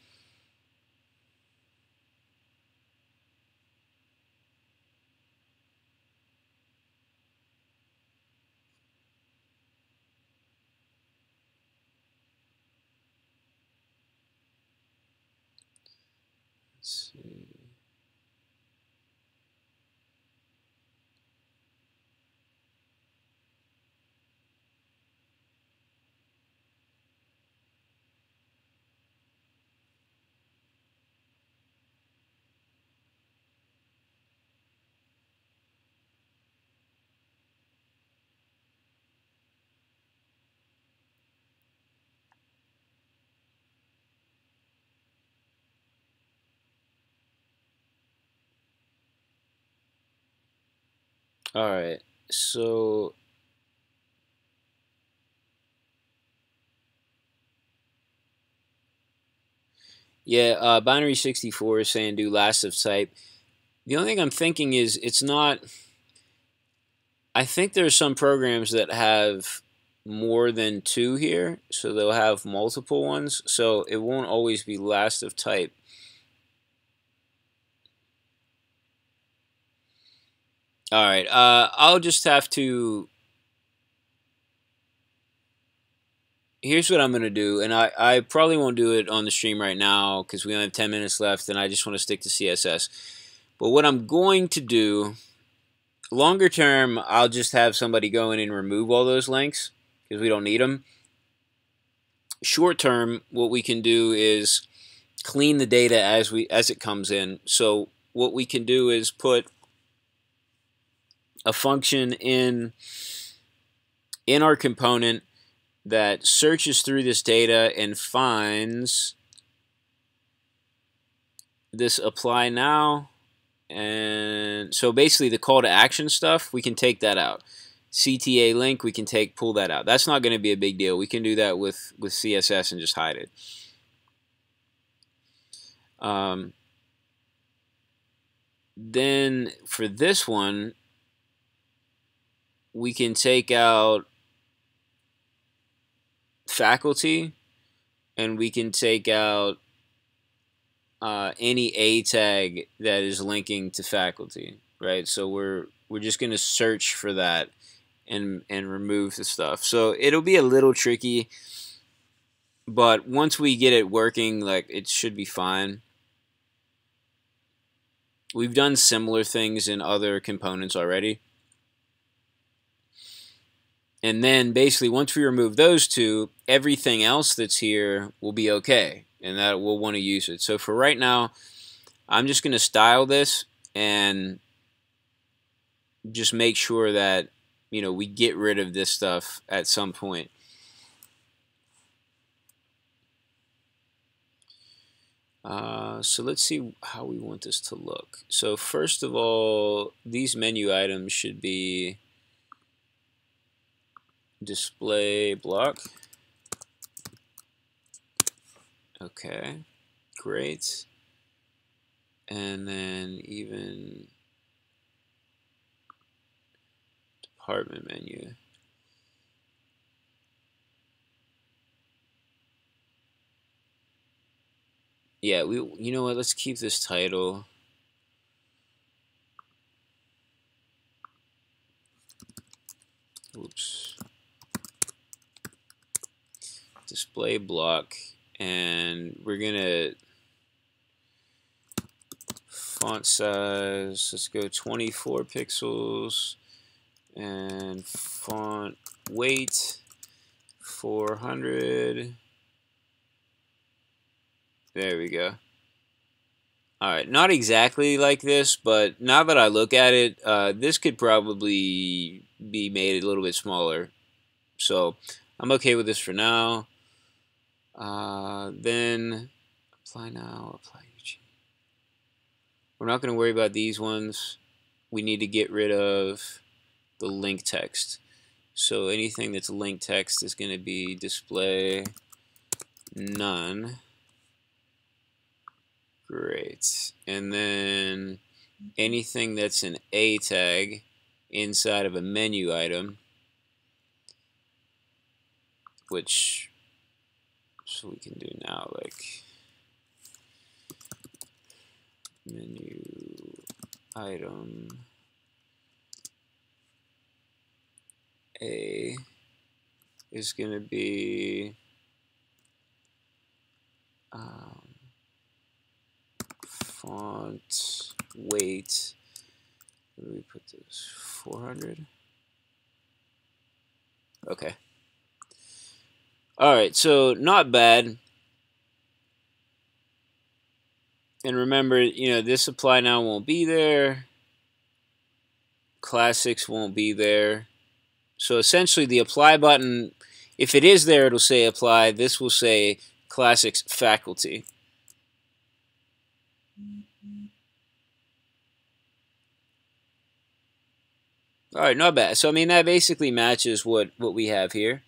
Let's see. All right, so yeah, Binary64 is saying do last of type. The only thing I'm thinking is it's not. I think there's some programs that have more than two here, so they'll have multiple ones, so it won't always be last of type. All right, I'll just have to. Here's what I'm going to do, and I probably won't do it on the stream right now because we only have 10 minutes left, and I just want to stick to CSS. But what I'm going to do, longer term, I'll just have somebody go in and remove all those links because we don't need them. Short term, what we can do is clean the data as it comes in. So what we can do is put a function in our component that searches through this data and finds this apply now. And so basically the call to action stuff, we can take that out. CTA link, we can pull that out. That's not going to be a big deal. We can do that with CSS and just hide it. Then for this one, we can take out faculty, and we can take out any A tag that is linking to faculty, right? So we're just going to search for that and remove the stuff. So it'll be a little tricky, but once we get it working, like, it should be fine. We've done similar things in other components already. And then basically once we remove those two, everything else that's here will be okay, and that we'll want to use it. So for right now, I'm just going to style this and just make sure that, you know, we get rid of this stuff at some point. So let's see how we want this to look. So first of all, these menu items should be display block. Okay, great. And then even department menu. Yeah, you know what, let's keep this title. Oops. Display block, and we're gonna font size, let's go 24 pixels, and font weight 400. There we go. Alright, not exactly like this, but now that I look at it, this could probably be made a little bit smaller. So I'm okay with this for now. Then apply now, apply UG. We're not going to worry about these ones. We need to get rid of the link text. So anything that's link text is going to be display none. Great. And then anything that's an A tag inside of a menu item, which, so we can do now, like menu item A is going to be font weight. Where do we put this? 400. Okay. All right, so not bad. And remember, you know, this apply now won't be there. Classics won't be there. So essentially the apply button, if it is there, it'll say apply. This will say classics faculty. All right, not bad. So I mean, that basically matches what we have here.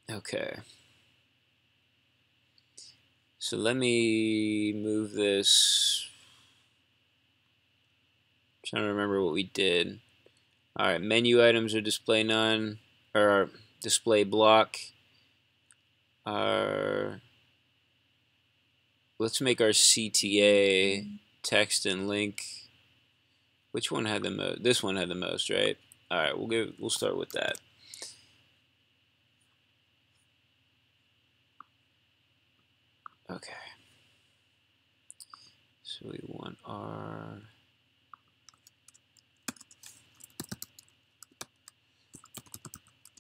Okay. So let me move this. I'm trying to remember what we did. All right, menu items are display none, or display block. Let's make our CTA text and link. Which one had the most? This one had the most, right? All right, we'll start with that. Okay. So we want our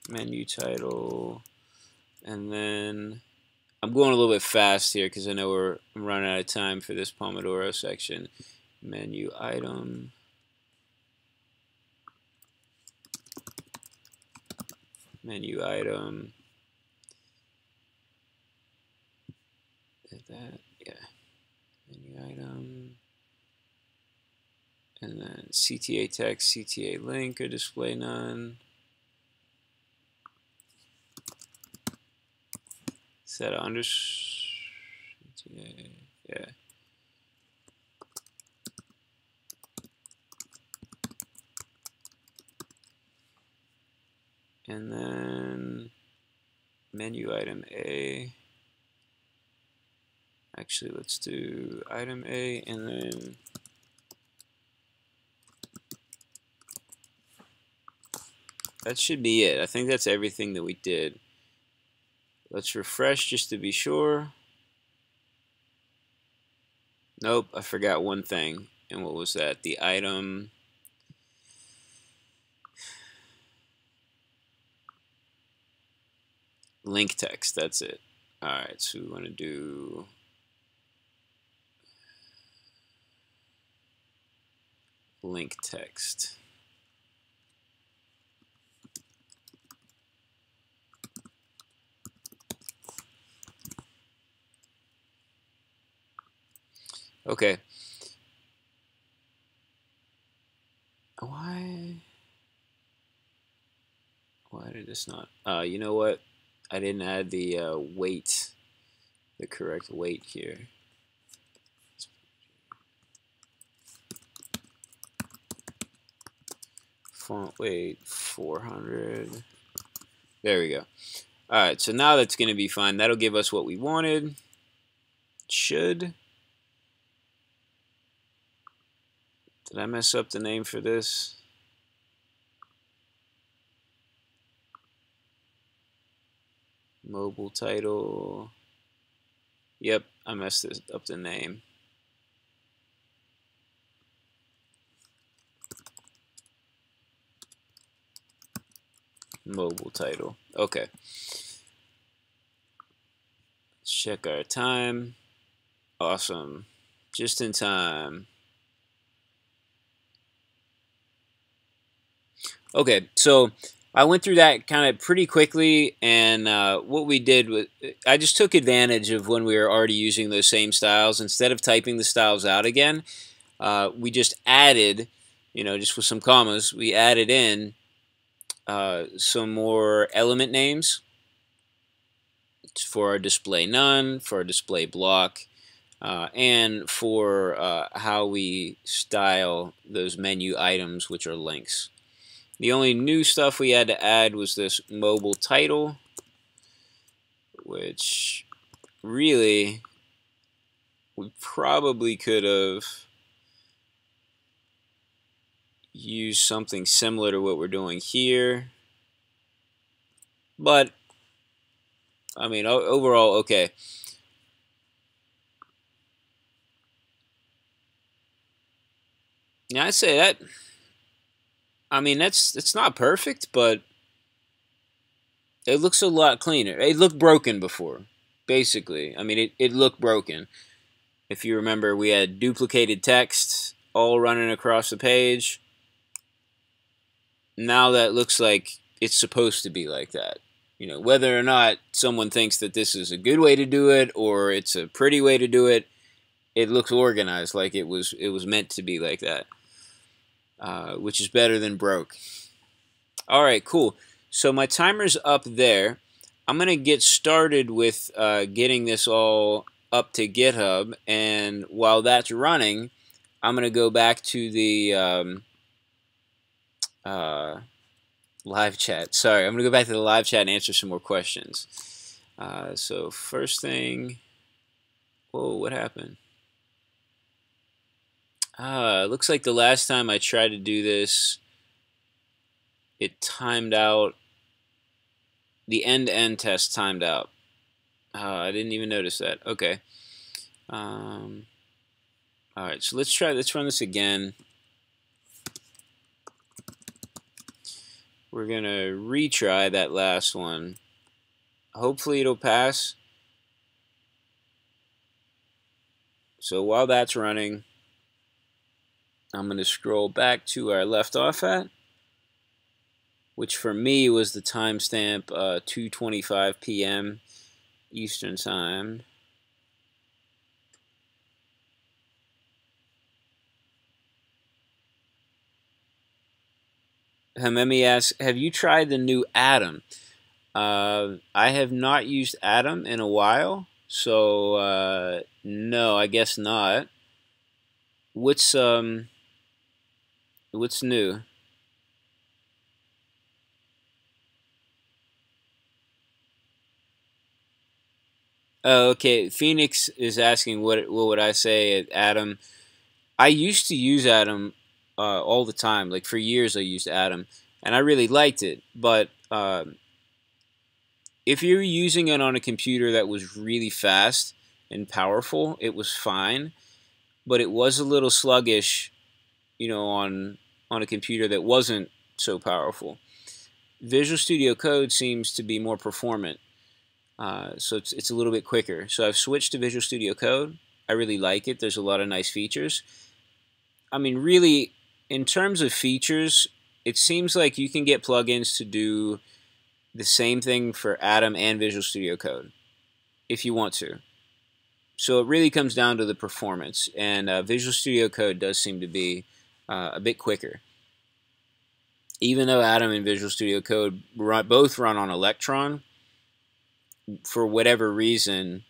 menu title, and then I'm going a little bit fast here because I know I'm running out of time for this Pomodoro section. Menu item. menu item. Did that? Yeah. Menu item. And then CTA text, CTA link, or display none. Set under CTA, yeah. And then menu item A. Actually, let's do item A, and then that should be it. I think that's everything that we did. Let's refresh just to be sure. Nope, I forgot one thing. And what was that? The item. Link text, that's it. Alright, so we want to do link text. Okay. Why did this not? You know what? I didn't add the weight, the correct weight here. Font weight 400. There we go. Alright, so now that's going to be fine. That'll give us what we wanted. Should. Did I mess up the name for this? Mobile title. Yep, I messed up the name. Mobile title. Okay. Let's check our time. Awesome. Just in time. Okay, so I went through that kind of pretty quickly, and what we did was I just took advantage of when we were already using those same styles. Instead of typing the styles out again, we just added, just with some commas, we added in some more element names for our display none, for our display block, and for how we style those menu items, which are links. The only new stuff we had to add was this mobile title, which really we probably could have used something similar to what we're doing here. But, I mean, overall, okay. Yeah, I'd say that. I mean, it's not perfect, but it looks a lot cleaner. It looked broken before, basically. I mean, it looked broken. If you remember, we had duplicated text all running across the page. Now that looks like it's supposed to be like that. Whether or not someone thinks that this is a good way to do it or it's a pretty way to do it, it looks organized, like it was meant to be like that, which is better than broke. All right, cool. So my timer's up there. I'm going to get started with getting this all up to GitHub, and while that's running, I'm going to go back to the live chat. Sorry, I'm going to go back to the live chat and answer some more questions. So first thing, whoa, what happened? Looks like the last time I tried to do this, it timed out. The end-to-end test timed out. I didn't even notice that. Okay. All right, so let's run this again. We're going to retry that last one. Hopefully it'll pass. So while that's running, I'm going to scroll back to where I left off at. which for me was the timestamp 2:25 p.m. Eastern Time. Hamemi asks, have you tried the new Atom? I have not used Atom in a while, so no, I guess not. What's new? Oh, okay. Phoenix is asking what would I say at Atom. I used to use Atom all the time. Like for years, I used Atom, and I really liked it. But if you're using it on a computer that was really fast and powerful, it was fine. But it was a little sluggish, on a computer that wasn't so powerful. Visual Studio Code seems to be more performant, so it's a little bit quicker. So I've switched to Visual Studio Code. I really like it. There's a lot of nice features. I mean, really, in terms of features, it seems like you can get plugins to do the same thing for Atom and Visual Studio Code if you want to. So it really comes down to the performance, and Visual Studio Code does seem to be a bit quicker. Even though Atom and Visual Studio Code both run on Electron, for whatever reason,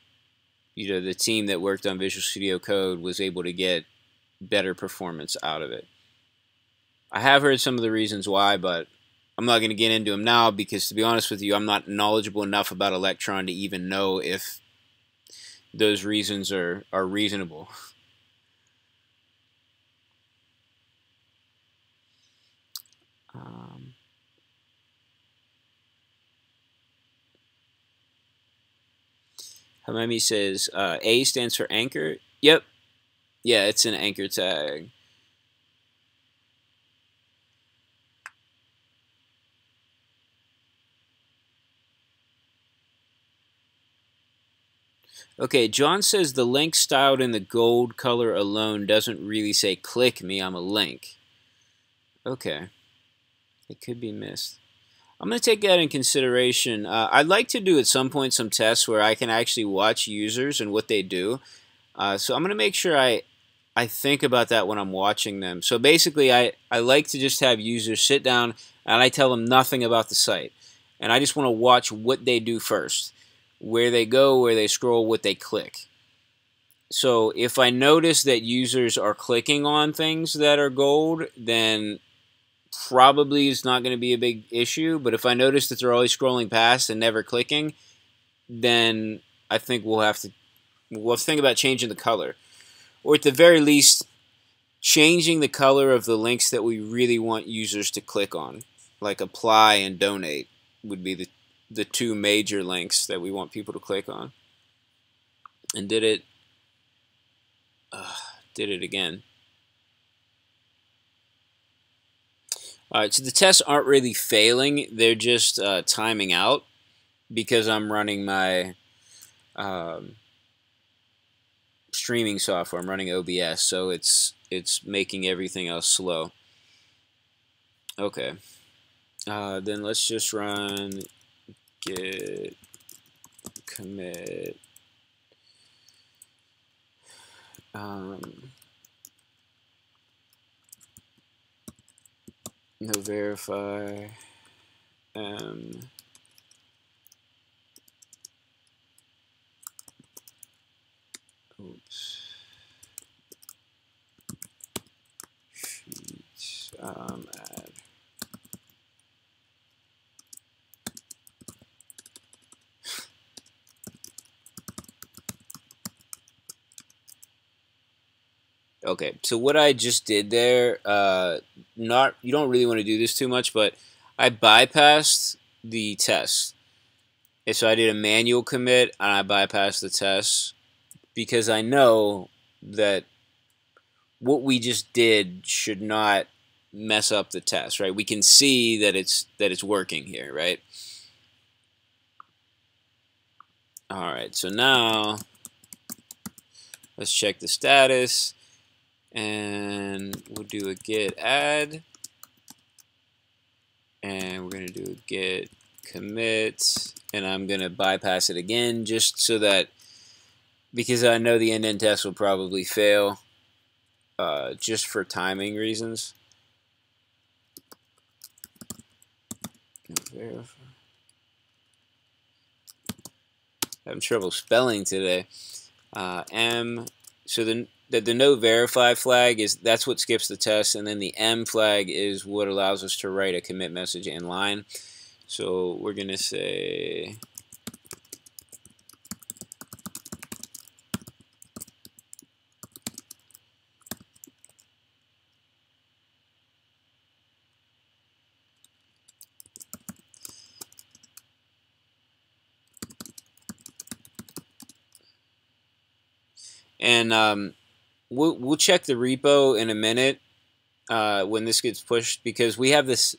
the team that worked on Visual Studio Code was able to get better performance out of it. I have heard some of the reasons why, but I'm not going to get into them now because, to be honest with you, I'm not knowledgeable enough about Electron to even know if those reasons are reasonable. Hamami says, A stands for anchor. Yep. Yeah, it's an anchor tag. Okay, John says the link styled in the gold color alone doesn't really say click me, I'm a link. Okay. It could be missed. I'm going to take that in consideration. I'd like to do at some point some tests where I can actually watch users and what they do. So I'm going to make sure I think about that when I'm watching them. So basically, I like to just have users sit down and I tell them nothing about the site. And I just want to watch what they do first. Where they go, where they scroll, what they click. So if I notice that users are clicking on things that are gold, then probably it's not going to be a big issue. But if I notice that they're always scrolling past and never clicking, then I think we'll have to think about changing the color. Or at the very least, changing the color of the links that we really want users to click on. Like apply and donate would be the two major links that we want people to click on. And did it again. Alright, so the tests aren't really failing, they're just timing out because I'm running my streaming software. I'm running OBS, so it's making everything else slow. Okay, then let's just run git commit no verify oops sheets add. Okay, so what I just did there, you don't really want to do this too much, but I bypassed the test. And so I did a manual commit, and I bypassed the test because I know that what we just did should not mess up the test, right? We can see that it's working here, right? All right, so now let's check the status. And we'll do a git add, and we're going to do a git commit, and I'm going to bypass it again just so that, because I know the end-to-end test will probably fail just for timing reasons. Verify. Having trouble spelling today. So the no verify flag that's what skips the test, and then the M flag is what allows us to write a commit message in line. So we're gonna say and we'll check the repo in a minute when this gets pushed, because we have this.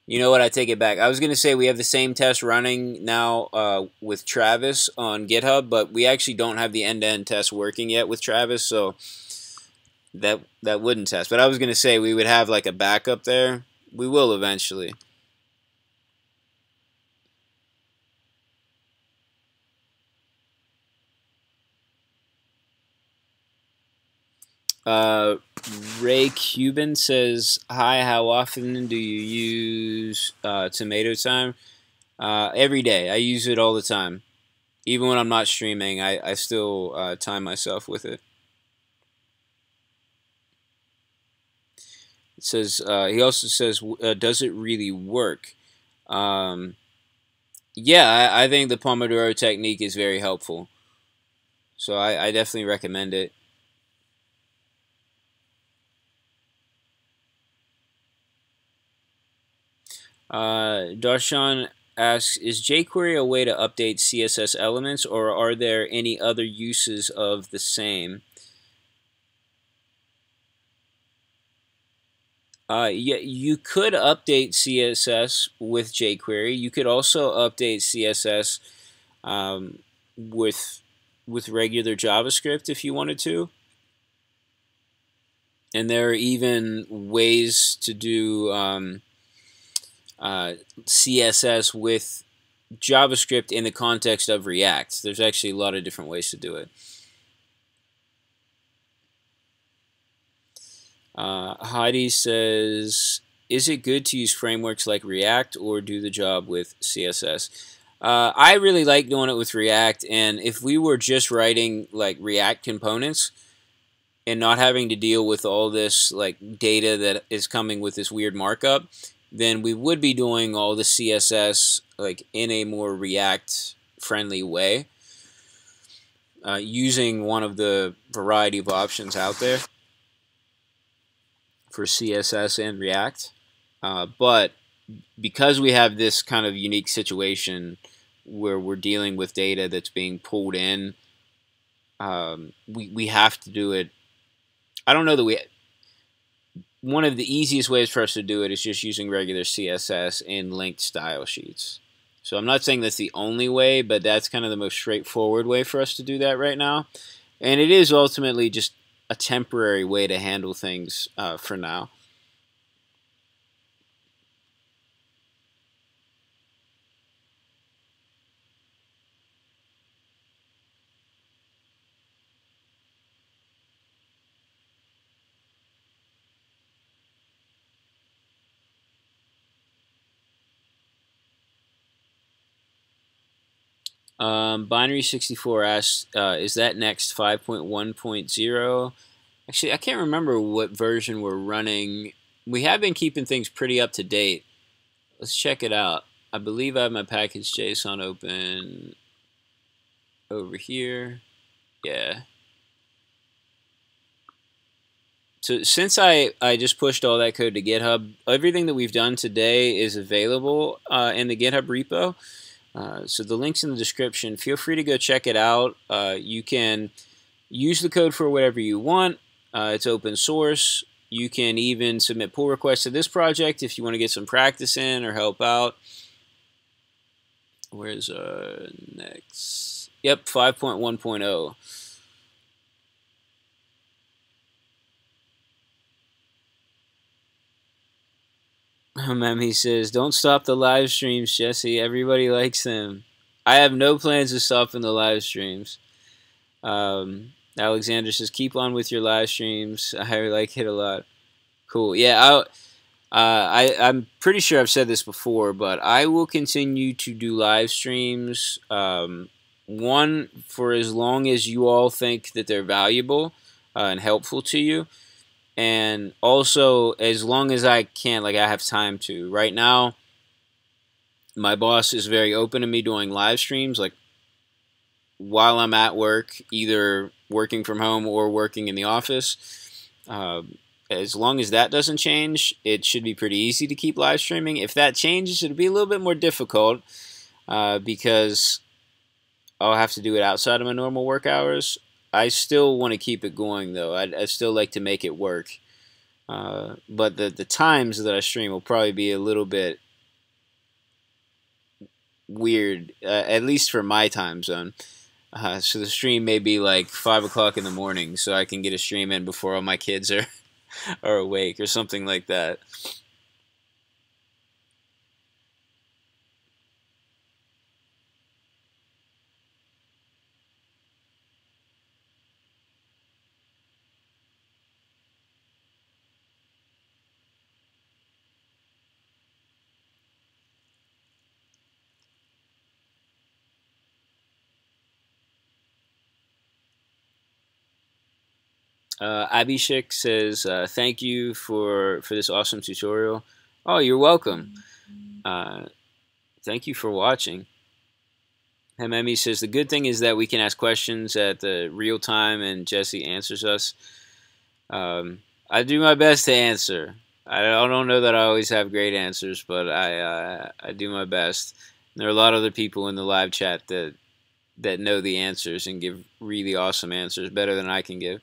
You know what? I take it back. I was going to say we have the same test running now with Travis on GitHub, but we actually don't have the end-to-end test working yet with Travis, so that wouldn't test. But I was going to say we would have like a backup there. We will eventually. Ray Cuban says, "Hi, how often do you use tomato time?" Every day. I use it all the time. Even when I'm not streaming, I still time myself with it. It says he also says, "Does it really work?" Yeah, I think the Pomodoro technique is very helpful. So I definitely recommend it. Darshan asks, is jQuery a way to update CSS elements, or are there any other uses of the same? Yeah, you could update CSS with jQuery. You could also update CSS with regular JavaScript if you wanted to. And there are even ways to do CSS with JavaScript in the context of React. There's actually a lot of different ways to do it. Heidi says, is it good to use frameworks like React or do the job with CSS? I really like doing it with React, and if we were just writing like React components and not having to deal with all this like data that is coming with this weird markup, then we would be doing all the CSS like in a more React friendly way, using one of the variety of options out there for CSS and React. But because we have this kind of unique situation where we're dealing with data that's being pulled in, we have to do it. I don't know that we. One of the easiest ways for us to do it is just using regular CSS in linked style sheets. So I'm not saying that's the only way, but that's kind of the most straightforward way for us to do that right now. And it is ultimately just a temporary way to handle things for now. Binary64 asks, is that next 5.1.0? Actually, I can't remember what version we're running. We have been keeping things pretty up to date. Let's check it out. I believe I have my package.json open over here. Yeah. So since I just pushed all that code to GitHub, everything that we've done today is available in the GitHub repo. So the link's in the description. Feel free to go check it out. You can use the code for whatever you want. It's open source. You can even submit pull requests to this project if you want to get some practice in or help out. Where's next? Yep, 5.1.0. Memi says, don't stop the live streams, Jesse. Everybody likes them. I have no plans of stopping the live streams. Alexander says, keep on with your live streams. I like it a lot. Cool. Yeah, I'm pretty sure I've said this before, but I will continue to do live streams. One, for as long as you all think that they're valuable and helpful to you. And also, as long as I can, like I have time to. Right now, my boss is very open to me doing live streams, like while I'm at work, either working from home or working in the office. As long as that doesn't change, it should be pretty easy to keep live streaming. If that changes, it'll be a little bit more difficult because I'll have to do it outside of my normal work hours. I still want to keep it going, though. I still like to make it work. But the times that I stream will probably be a little bit weird, at least for my time zone. So the stream may be like 5 o'clock in the morning, so I can get a stream in before all my kids are awake or something like that. Abhishek says, thank you for this awesome tutorial. Oh, you're welcome. Thank you for watching. Hememi says, the good thing is that we can ask questions at the real time and Jesse answers us. I do my best to answer. I don't know that I always have great answers, but I do my best. There are a lot of other people in the live chat that know the answers and give really awesome answers, better than I can give.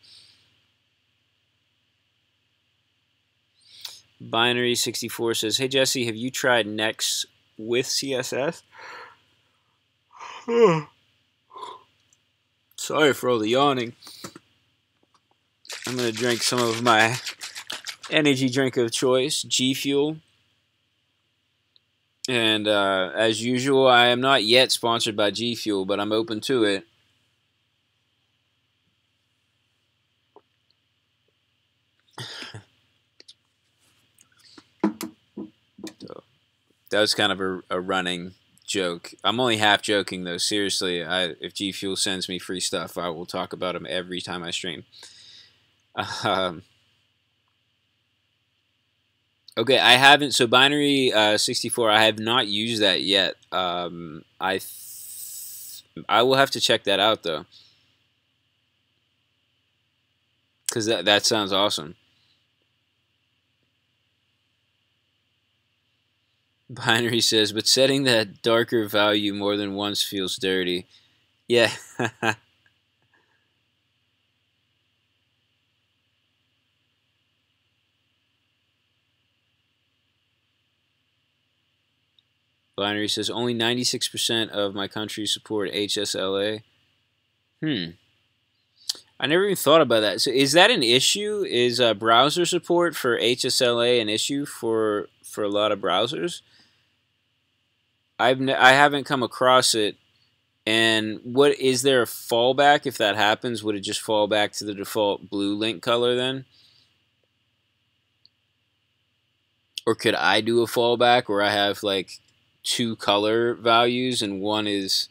Binary64 says, hey Jesse, have you tried Next with CSS? Sorry for all the yawning. I'm going to drink some of my energy drink of choice, G Fuel. And as usual, I am not yet sponsored by G Fuel, but I'm open to it. So, that was kind of a running joke. I'm only half joking, though. Seriously, if G Fuel sends me free stuff, I will talk about them every time I stream. Okay, I haven't. So Binary 64, I have not used that yet. I will have to check that out though, because that sounds awesome. Binary says, but setting that darker value more than once feels dirty. Yeah. Binary says, only 96% of my country support HSLA. I never even thought about that. So is that an issue? Is browser support for HSLA an issue for a lot of browsers? I haven't come across it. And what is there a fallback if that happens? Would it just fall back to the default blue link color then? Or could I do a fallback where I have like 2 color values and one is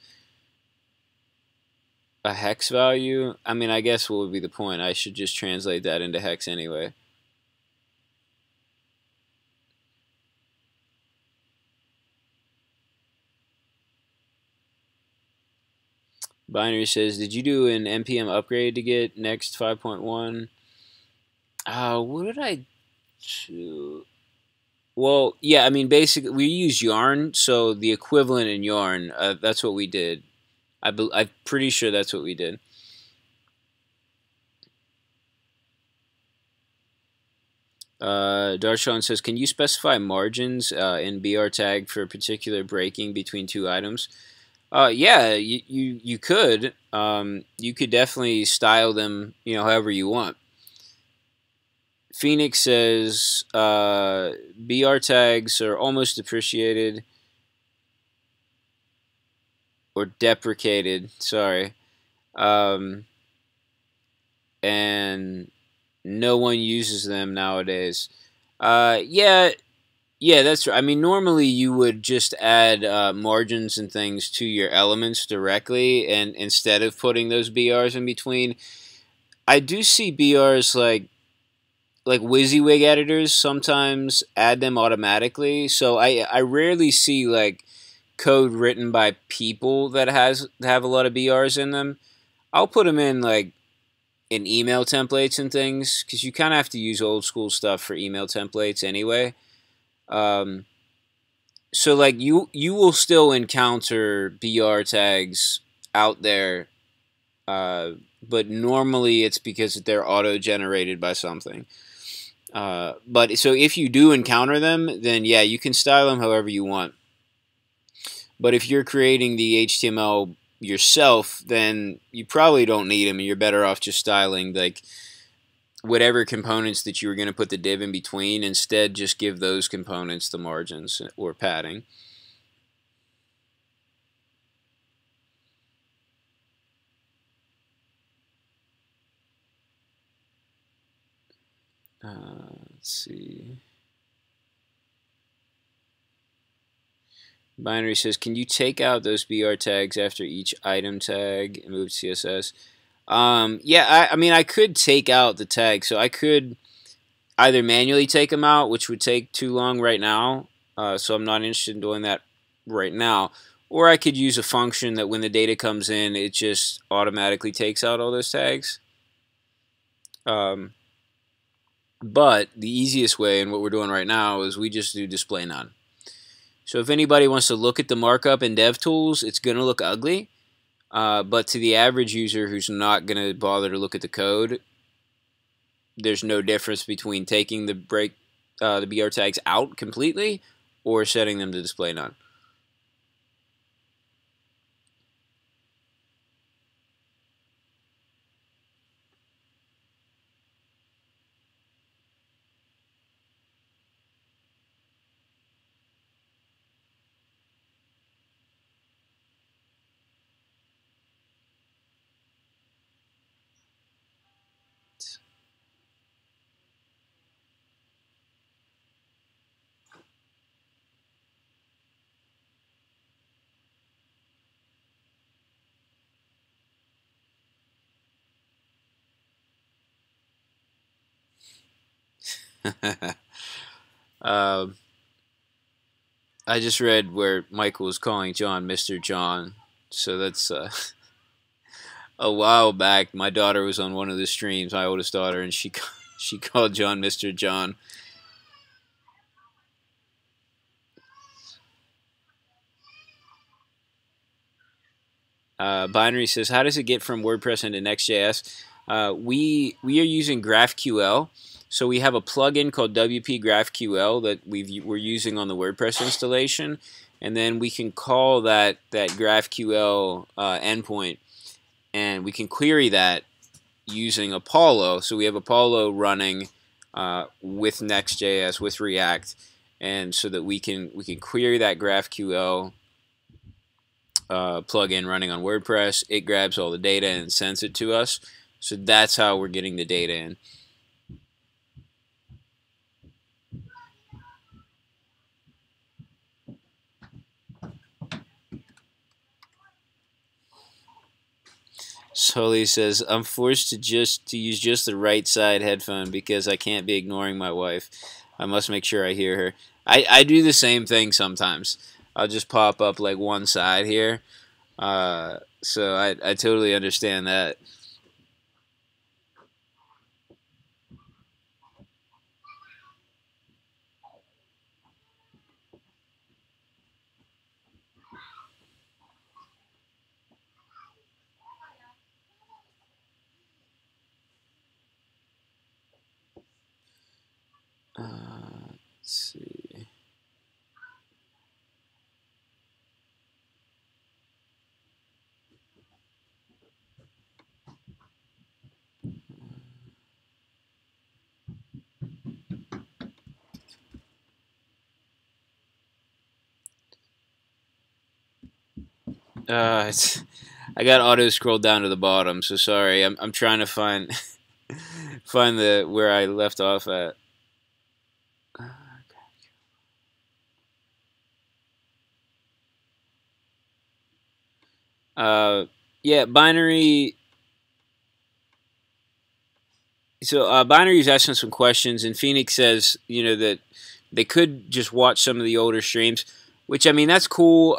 a hex value? I mean, I guess what would be the point? I should just translate that into hex anyway. Binary says, did you do an npm upgrade to get Next 5.1? What did I do? Well, yeah, I mean, basically, we use Yarn, so the equivalent in Yarn, that's what we did. I'm pretty sure that's what we did. Darshan says, can you specify margins in BR tag for a particular breaking between 2 items? Yeah, you could. You could definitely style them, however you want. Phoenix says BR tags are almost depreciated or deprecated. Sorry, and no one uses them nowadays. Yeah, yeah, that's right. I mean, normally you would just add margins and things to your elements directly, and instead of putting those BRs in between. I do see BRs like WYSIWYG editors sometimes add them automatically. So I rarely see like code written by people that have a lot of BRs in them. I'll put them in like in email templates and things because you kind of have to use old school stuff for email templates anyway. Um, so like you will still encounter BR tags out there, but normally it's because they're auto generated by something. But so if you do encounter them, then yeah, you can style them however you want. But if you're creating the HTML yourself, then you probably don't need them, and you're better off just styling like whatever components that you were going to put the div in between. Instead, just give those components the margins or padding. Let's see. Binary says, can you take out those BR tags after each item tag and move to CSS? Yeah, I mean, I could take out the tag. So I could either manually take them out, which would take too long right now. So I'm not interested in doing that right now. Or I could use a function that when the data comes in, it just automatically takes out all those tags. But the easiest way, and what we're doing right now, is we just do display none. So if anybody wants to look at the markup in DevTools, it's going to look ugly. But to the average user who's not going to bother to look at the code, there's no difference between taking the BR tags out completely or setting them to display none. um, I just read where Michael was calling John Mr. John. So that's a while back. My daughter was on one of the streams, my oldest daughter, and she called John Mr. John. Binary says, how does it get from WordPress into Next.js? We are using GraphQL. So we have a plugin called WP GraphQL that we're using on the WordPress installation, and then we can call that GraphQL endpoint, and we can query that using Apollo. So we have Apollo running with Next.js with React, and so that we can query that GraphQL plugin running on WordPress. It grabs all the data and sends it to us. So that's how we're getting the data in. Sully says, I'm forced to use just the right side headphone because I can't be ignoring my wife. I must make sure I hear her. I do the same thing sometimes. I'll just pop up like one side here. So I totally understand that. Let's see. I got auto scrolled down to the bottom, so sorry. I'm trying to find find the where I left off at. Yeah, binary. So binary is asking some questions, and Phoenix says, that they could just watch some of the older streams, which I mean that's cool.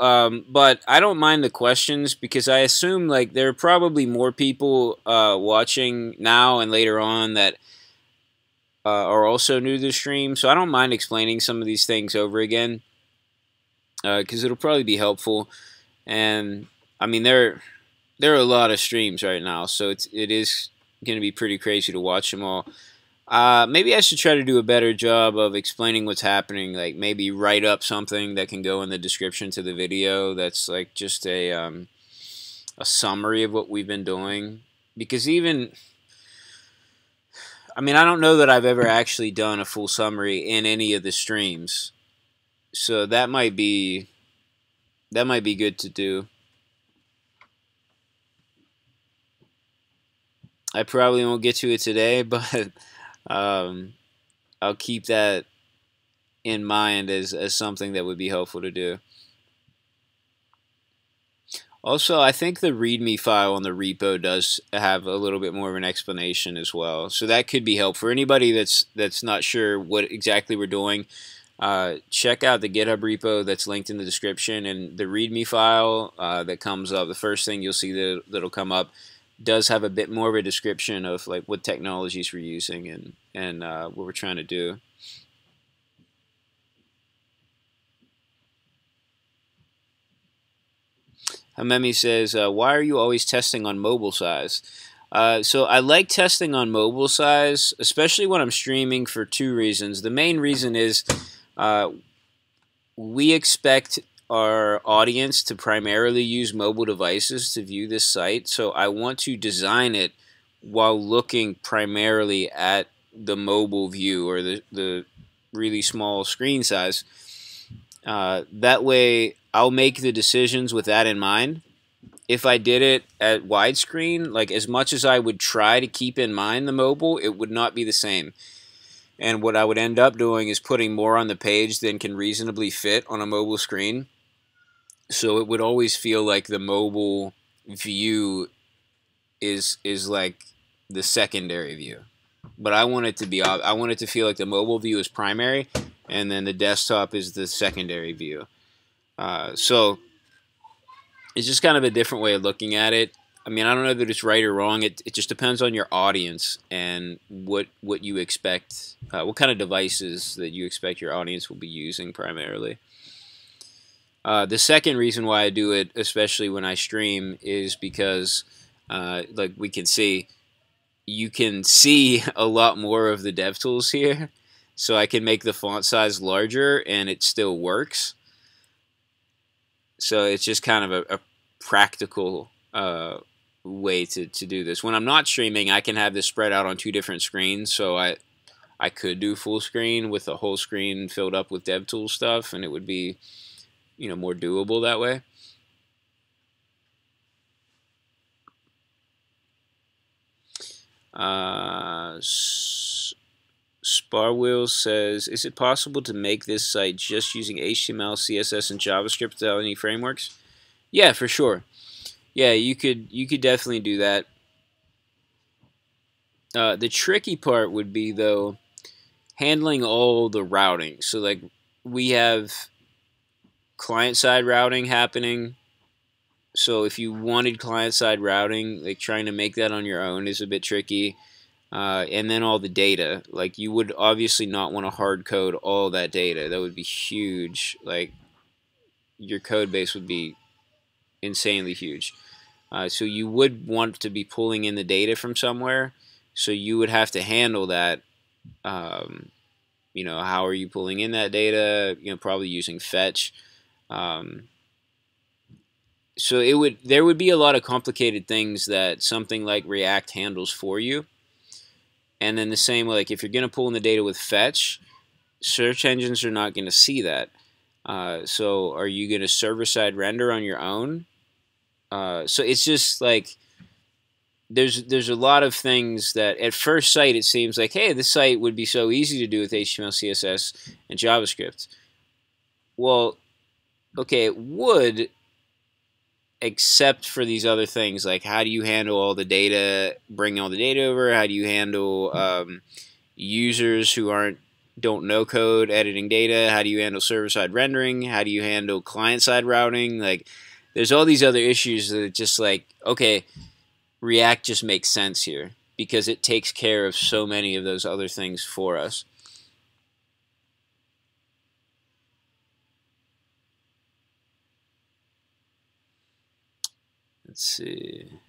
But I don't mind the questions because I assume like there are probably more people watching now and later on that are also new to the stream. So I don't mind explaining some of these things over again because it'll probably be helpful. And I mean there are a lot of streams right now, so it is going to be pretty crazy to watch them all. Maybe I should try to do a better job of explaining what's happening. Like maybe write up something that can go in the description to the video. That's like just a summary of what we've been doing. Because I mean, I don't know that I've ever actually done a full summary in any of the streams. So that might be good to do. I probably won't get to it today, but I'll keep that in mind as something that would be helpful to do. Also, I think the README file on the repo does have a little bit more of an explanation as well, so that could be helpful for anybody that's not sure what exactly we're doing. Check out the GitHub repo that's linked in the description, and the README file that comes up. The first thing you'll see that'll come up does have a bit more of a description of like what technologies we're using and what we're trying to do. Hamemi says, why are you always testing on mobile size? So I like testing on mobile size, especially when I'm streaming, for two reasons. The main reason is we expect our audience to primarily use mobile devices to view this site, so I want to design it while looking primarily at the mobile view or the really small screen size. That way I'll make the decisions with that in mind. If I did it at widescreen, like as much as I would try to keep in mind the mobile, it would not be the same. And what I would end up doing is putting more on the page than can reasonably fit on a mobile screen. So it would always feel like the mobile view is like the secondary view. But I want it to feel like the mobile view is primary, and then the desktop is the secondary view. So it's just kind of a different way of looking at it. I mean, I don't know that it's right or wrong. It just depends on your audience and what you expect, what kind of devices that you expect your audience will be using primarily. The second reason why I do it, especially when I stream, is because, like we can see, you can see a lot more of the DevTools here. So I can make the font size larger and it still works. So it's just kind of a practical way to do this. When I'm not streaming, I can have this spread out on two different screens. So I could do full screen with the whole screen filled up with DevTools stuff, and it would be, more doable that way. Sparwheel says, is it possible to make this site just using HTML, CSS, and JavaScript without any frameworks? Yeah, for sure. Yeah, you could definitely do that. The tricky part would be, though, handling all the routing. So, like, we have client-side routing happening. So if you wanted client-side routing, like trying to make that on your own is a bit tricky. And then all the data, like you would obviously not want to hard code all that data. That would be huge. Like your code base would be insanely huge. So you would want to be pulling in the data from somewhere. So you would have to handle that. How are you pulling in that data? Probably using fetch. So there would be a lot of complicated things that something like React handles for you. And then the same, like if you're going to pull in the data with fetch, search engines are not going to see that. So are you going to server-side render on your own? So it's just like there's a lot of things that at first sight it seems like, hey, this site would be so easy to do with HTML, CSS, and JavaScript. Well, okay, it would, except for these other things, like how do you handle all the data, bring all the data over? How do you handle users who don't know code editing data? How do you handle server-side rendering? How do you handle client-side routing? Like, there's all these other issues that are just like, okay, React just makes sense here because it takes care of so many of those other things for us. Let's see.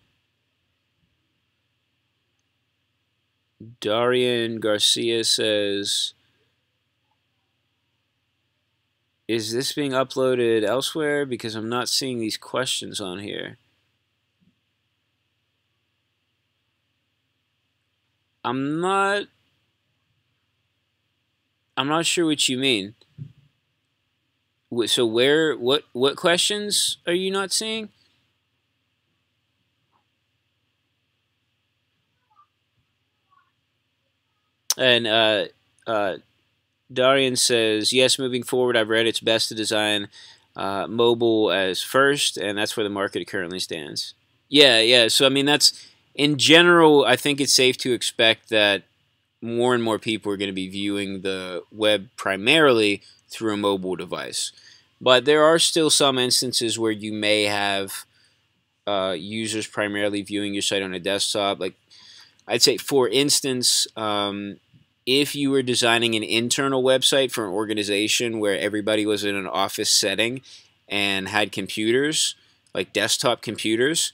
Darian Garcia says, is this being uploaded elsewhere? Because I'm not seeing these questions on here. I'm not sure what you mean. So what questions are you not seeing? And Darian says, yes, moving forward, I've read it's best to design mobile as first, and that's where the market currently stands. Yeah. So, I mean, that's, in general, I think it's safe to expect that more and more people are going to be viewing the web primarily through a mobile device. But there are still some instances where you may have users primarily viewing your site on a desktop. Like, I'd say, for instance, if you were designing an internal website for an organization where everybody was in an office setting and had computers, like desktop computers,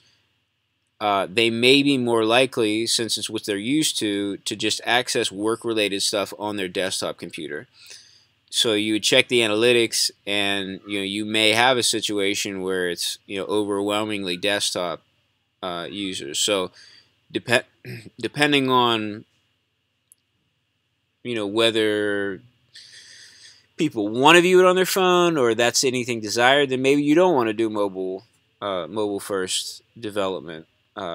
they may be more likely, since it's what they're used to just access work-related stuff on their desktop computer. So you would check the analytics, and you may have a situation where it's overwhelmingly desktop users. So depending on whether people want to view it on their phone or that's anything desired, then maybe you don't want to do mobile first development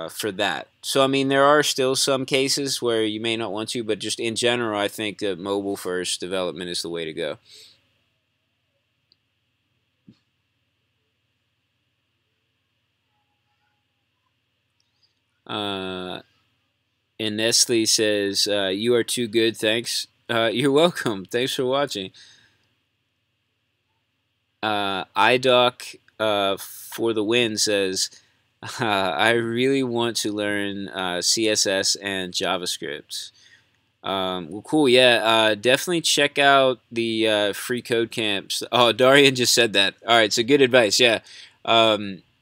for that. So, I mean, there are still some cases where you may not want to, but just in general, I think that mobile first development is the way to go. And Nestle says, you are too good, thanks. You're welcome. Thanks for watching. iDoc for the win says, I really want to learn CSS and JavaScript. Well, cool. Yeah, definitely check out the free code camps. Oh, Darian just said that. All right, so good advice. Yeah,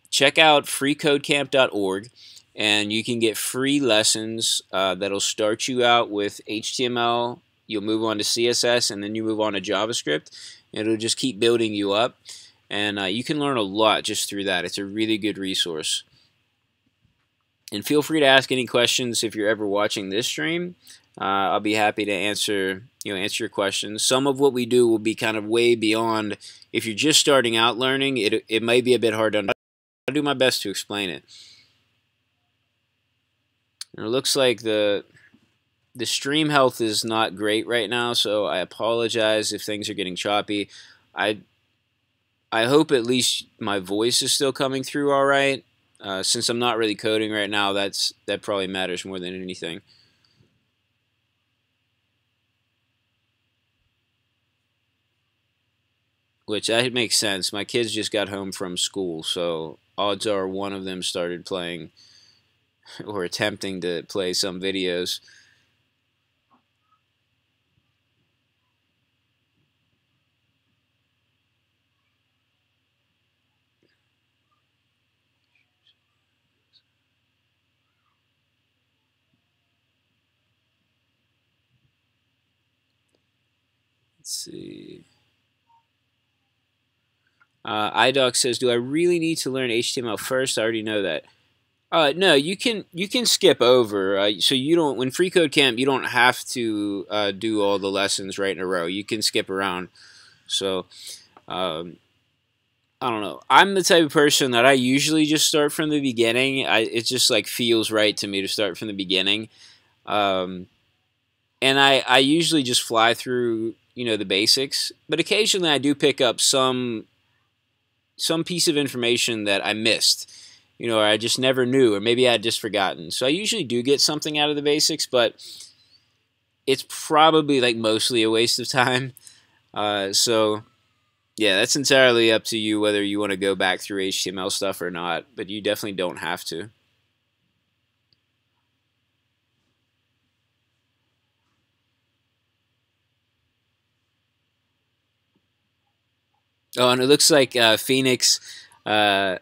check out freeCodeCamp.org, and you can get free lessons that'll start you out with HTML. You'll move on to CSS, and then you move on to JavaScript. It'll just keep building you up, and you can learn a lot just through that. It's a really good resource. And feel free to ask any questions if you're ever watching this stream. I'll be happy to answer your questions. Some of what we do will be kind of way beyond. If you're just starting out learning, it might be a bit hard to understand. I'll do my best to explain it. And it looks like the stream health is not great right now, so I apologize if things are getting choppy. I hope at least my voice is still coming through all right. Since I'm not really coding right now, that probably matters more than anything. Which that makes sense. My kids just got home from school, so odds are one of them started playing or attempting to play some videos. Let's see. iDoc says, "Do I really need to learn HTML first? I already know that." No, you can skip over. So you don't, when Free Code Camp, you don't have to do all the lessons right in a row. You can skip around. So I I don't know. I'm the type of person that I usually just start from the beginning. It just like feels right to me to start from the beginning. Um, and I usually just fly through, the basics. But occasionally I do pick up some piece of information that I missed, or I just never knew, or maybe I had just forgotten. So I usually do get something out of the basics, but it's probably like mostly a waste of time. So yeah, that's entirely up to you whether you want to go back through HTML stuff or not, but you definitely don't have to. Oh, and it looks like Phoenix and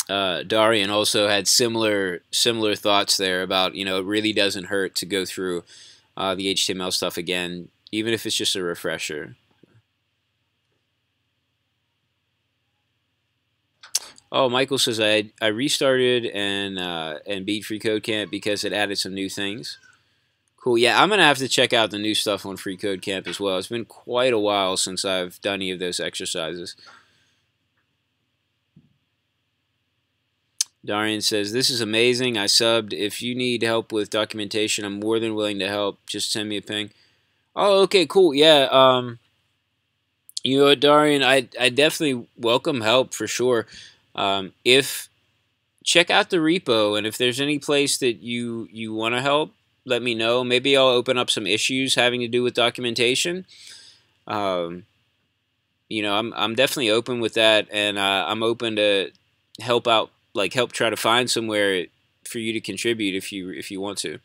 Darian also had similar thoughts there about it really doesn't hurt to go through the HTML stuff again, even if it's just a refresher. Oh, Michael says I restarted and beat FreeCodeCamp because it added some new things. Cool. Yeah, I'm gonna have to check out the new stuff on FreeCodeCamp as well. It's been quite a while since I've done any of those exercises. Darian says, "This is amazing. I subbed. If you need help with documentation, I'm more than willing to help. Just send me a ping." Oh, okay, cool. Yeah. You know what, Darian? I definitely welcome help for sure. If check out the repo, and if there's any place that you want to help, let me know. Maybe I'll open up some issues having to do with documentation. Um, I'm definitely open with that, and I'm open to help out, like help try to find somewhere for you to contribute if you want to.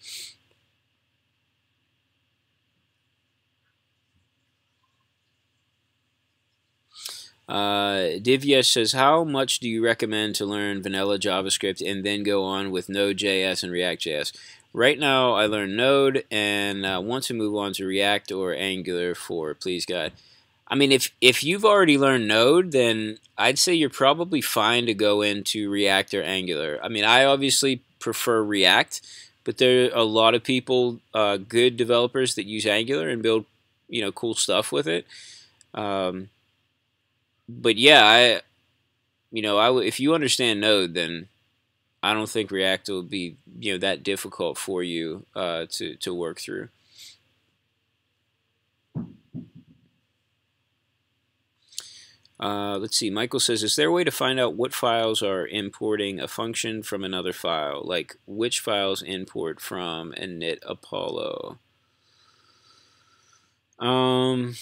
Divya says, how much do you recommend to learn vanilla JavaScript and then go on with Node.js and React.js? Right now, I learn Node and want to move on to React or Angular for Please God. I mean, if you've already learned Node, then I'd say you're probably fine to go into React or Angular. I mean, I obviously prefer React, but there are a lot of people, good developers that use Angular and build, cool stuff with it. Um, but yeah, if you understand Node, then I don't think React will be that difficult for you to work through. Let's see. Michael says, is there a way to find out what files are importing a function from another file? Like which files import from init Apollo? Um,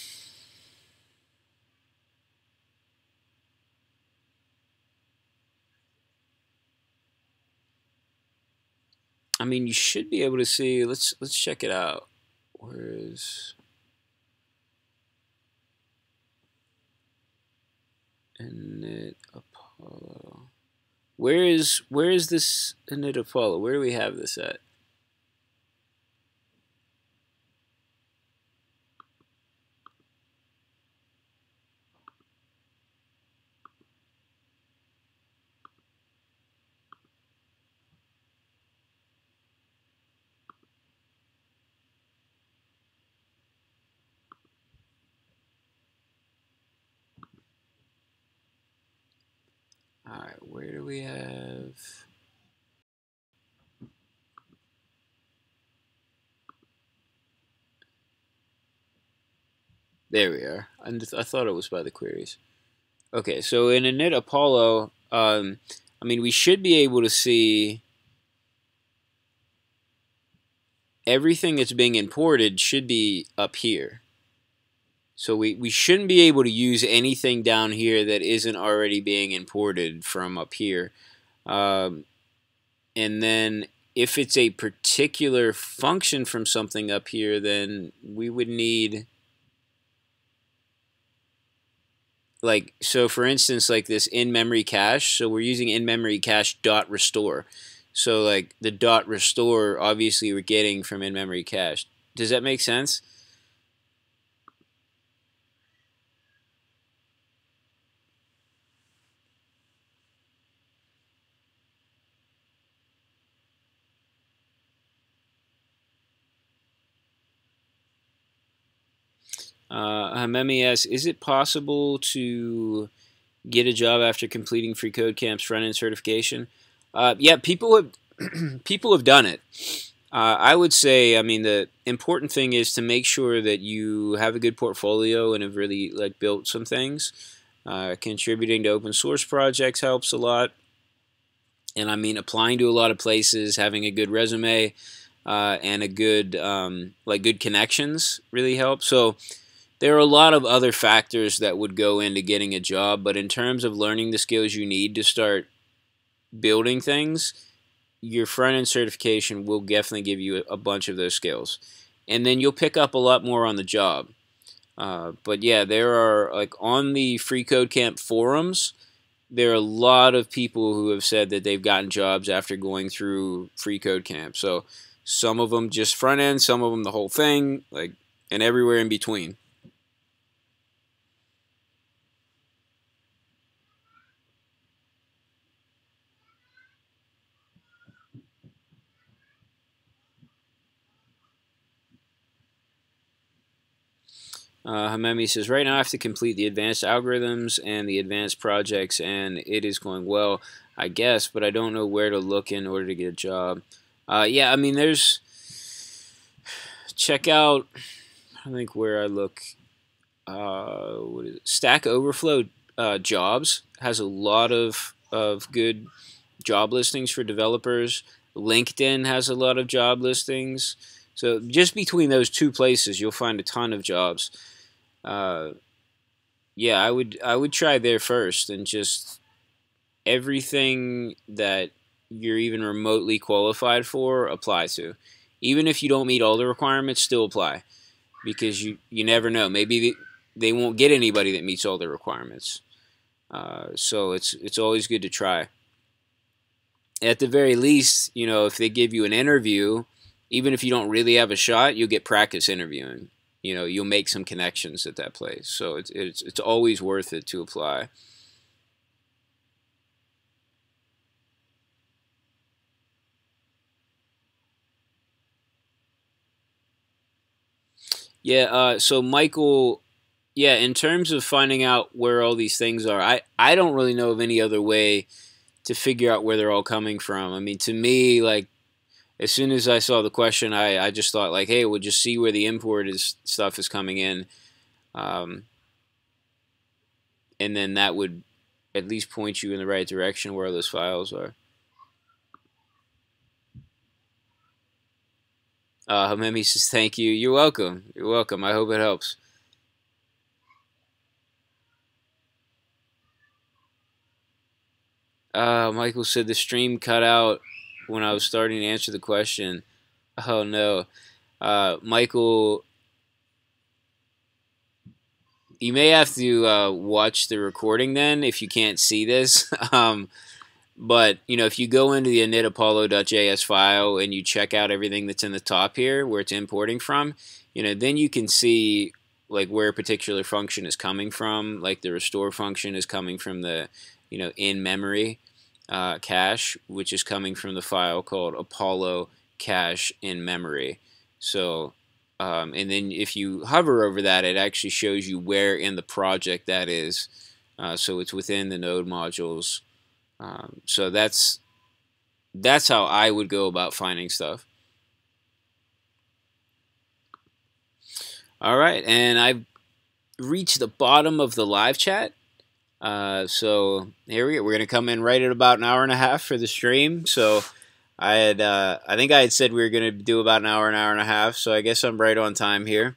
I mean, you should be able to see. Let's check it out. Where's init Apollo? Where is this init Apollo? Where do we have this at? All right, where do we have? There we are. I thought it was by the queries. Okay, so in init Apollo, I mean, we should be able to see everything that's being imported should be up here. So we shouldn't be able to use anything down here that isn't already being imported from up here. And then if it's a particular function from something up here, then we would need, like, so for instance, like this in-memory cache. So we're using in-memory cache dot restore. So like the dot restore, obviously we're getting from in-memory cache. Does that make sense? Hamemi asks, is it possible to get a job after completing FreeCodeCamp's front-end certification? Yeah, people have people have done it. I would say, I mean, the important thing is to make sure that you have a good portfolio and have really like built some things. Contributing to open source projects helps a lot, and I mean, applying to a lot of places, having a good resume, and a good like good connections really helps. So there are a lot of other factors that would go into getting a job, but in terms of learning the skills you need to start building things, your front end certification will definitely give you a bunch of those skills, and then you'll pick up a lot more on the job. But yeah, there are, like, on the FreeCodeCamp forums, there are a lot of people who have said that they've gotten jobs after going through FreeCodeCamp. So some of them just front end, some of them the whole thing, like, and everywhere in between. Hamemi says, right now I have to complete the advanced algorithms and the advanced projects, and it is going well, I guess, but I don't know where to look in order to get a job. Yeah, I mean, check out, I think where I look, what is it? Stack Overflow Jobs has a lot of good job listings for developers. LinkedIn has a lot of job listings. So just between those two places, you'll find a ton of jobs. Yeah, I would try there first, and just everything that you're even remotely qualified for, apply to. Even if you don't meet all the requirements, still apply, because you never know. Maybe they won't get anybody that meets all the requirements. So it's always good to try. At the very least, if they give you an interview, even if you don't really have a shot, you'll get practice interviewing. You'll make some connections at that place. So it's always worth it to apply. Yeah. So Michael, yeah, in terms of finding out where all these things are, I don't really know of any other way to figure out where they're all coming from. I mean, to me, like, as soon as I saw the question, I just thought, like, hey, we'll just see where the import stuff is coming in, um, and then that would at least point you in the right direction where those files are. Hamemi says, thank you. You're welcome. You're welcome. I hope it helps. Michael said the stream cut out when I was starting to answer the question. Oh, no. Michael, you may have to watch the recording then if you can't see this. But, if you go into the initapollo.js file and you check out everything that's in the top here where it's importing from, then you can see, like, where a particular function is coming from. Like, the restore function is coming from the, in-memory cache, which is coming from the file called Apollo cache in memory. So, and then if you hover over that, it actually shows you where in the project that is. So it's within the node modules. So that's how I would go about finding stuff. All right, and I've reached the bottom of the live chat. So here we go. We're gonna come in right at about an hour and a half for the stream. So I think I had said we were gonna do about an hour and a half. So I guess I'm right on time here.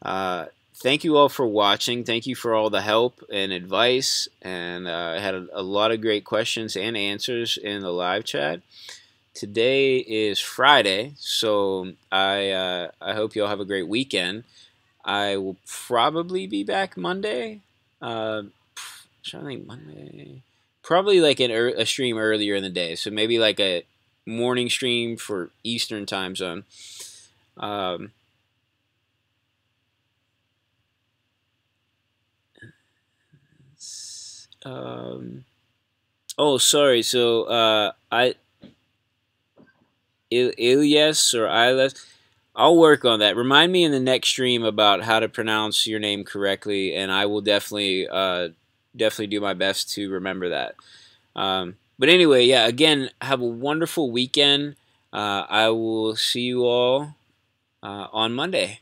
Thank you all for watching. Thank you for all the help and advice, and I had a lot of great questions and answers in the live chat. Today is Friday, so I hope you all have a great weekend. I will probably be back Monday. I'm trying to think, Monday, probably like a stream earlier in the day, so maybe like a morning stream for Eastern time zone. Oh, sorry. So, Ilyes or Iles, I'll work on that. Remind me in the next stream about how to pronounce your name correctly, and I will definitely do my best to remember that. But anyway, yeah, again, have a wonderful weekend. I will see you all on Monday.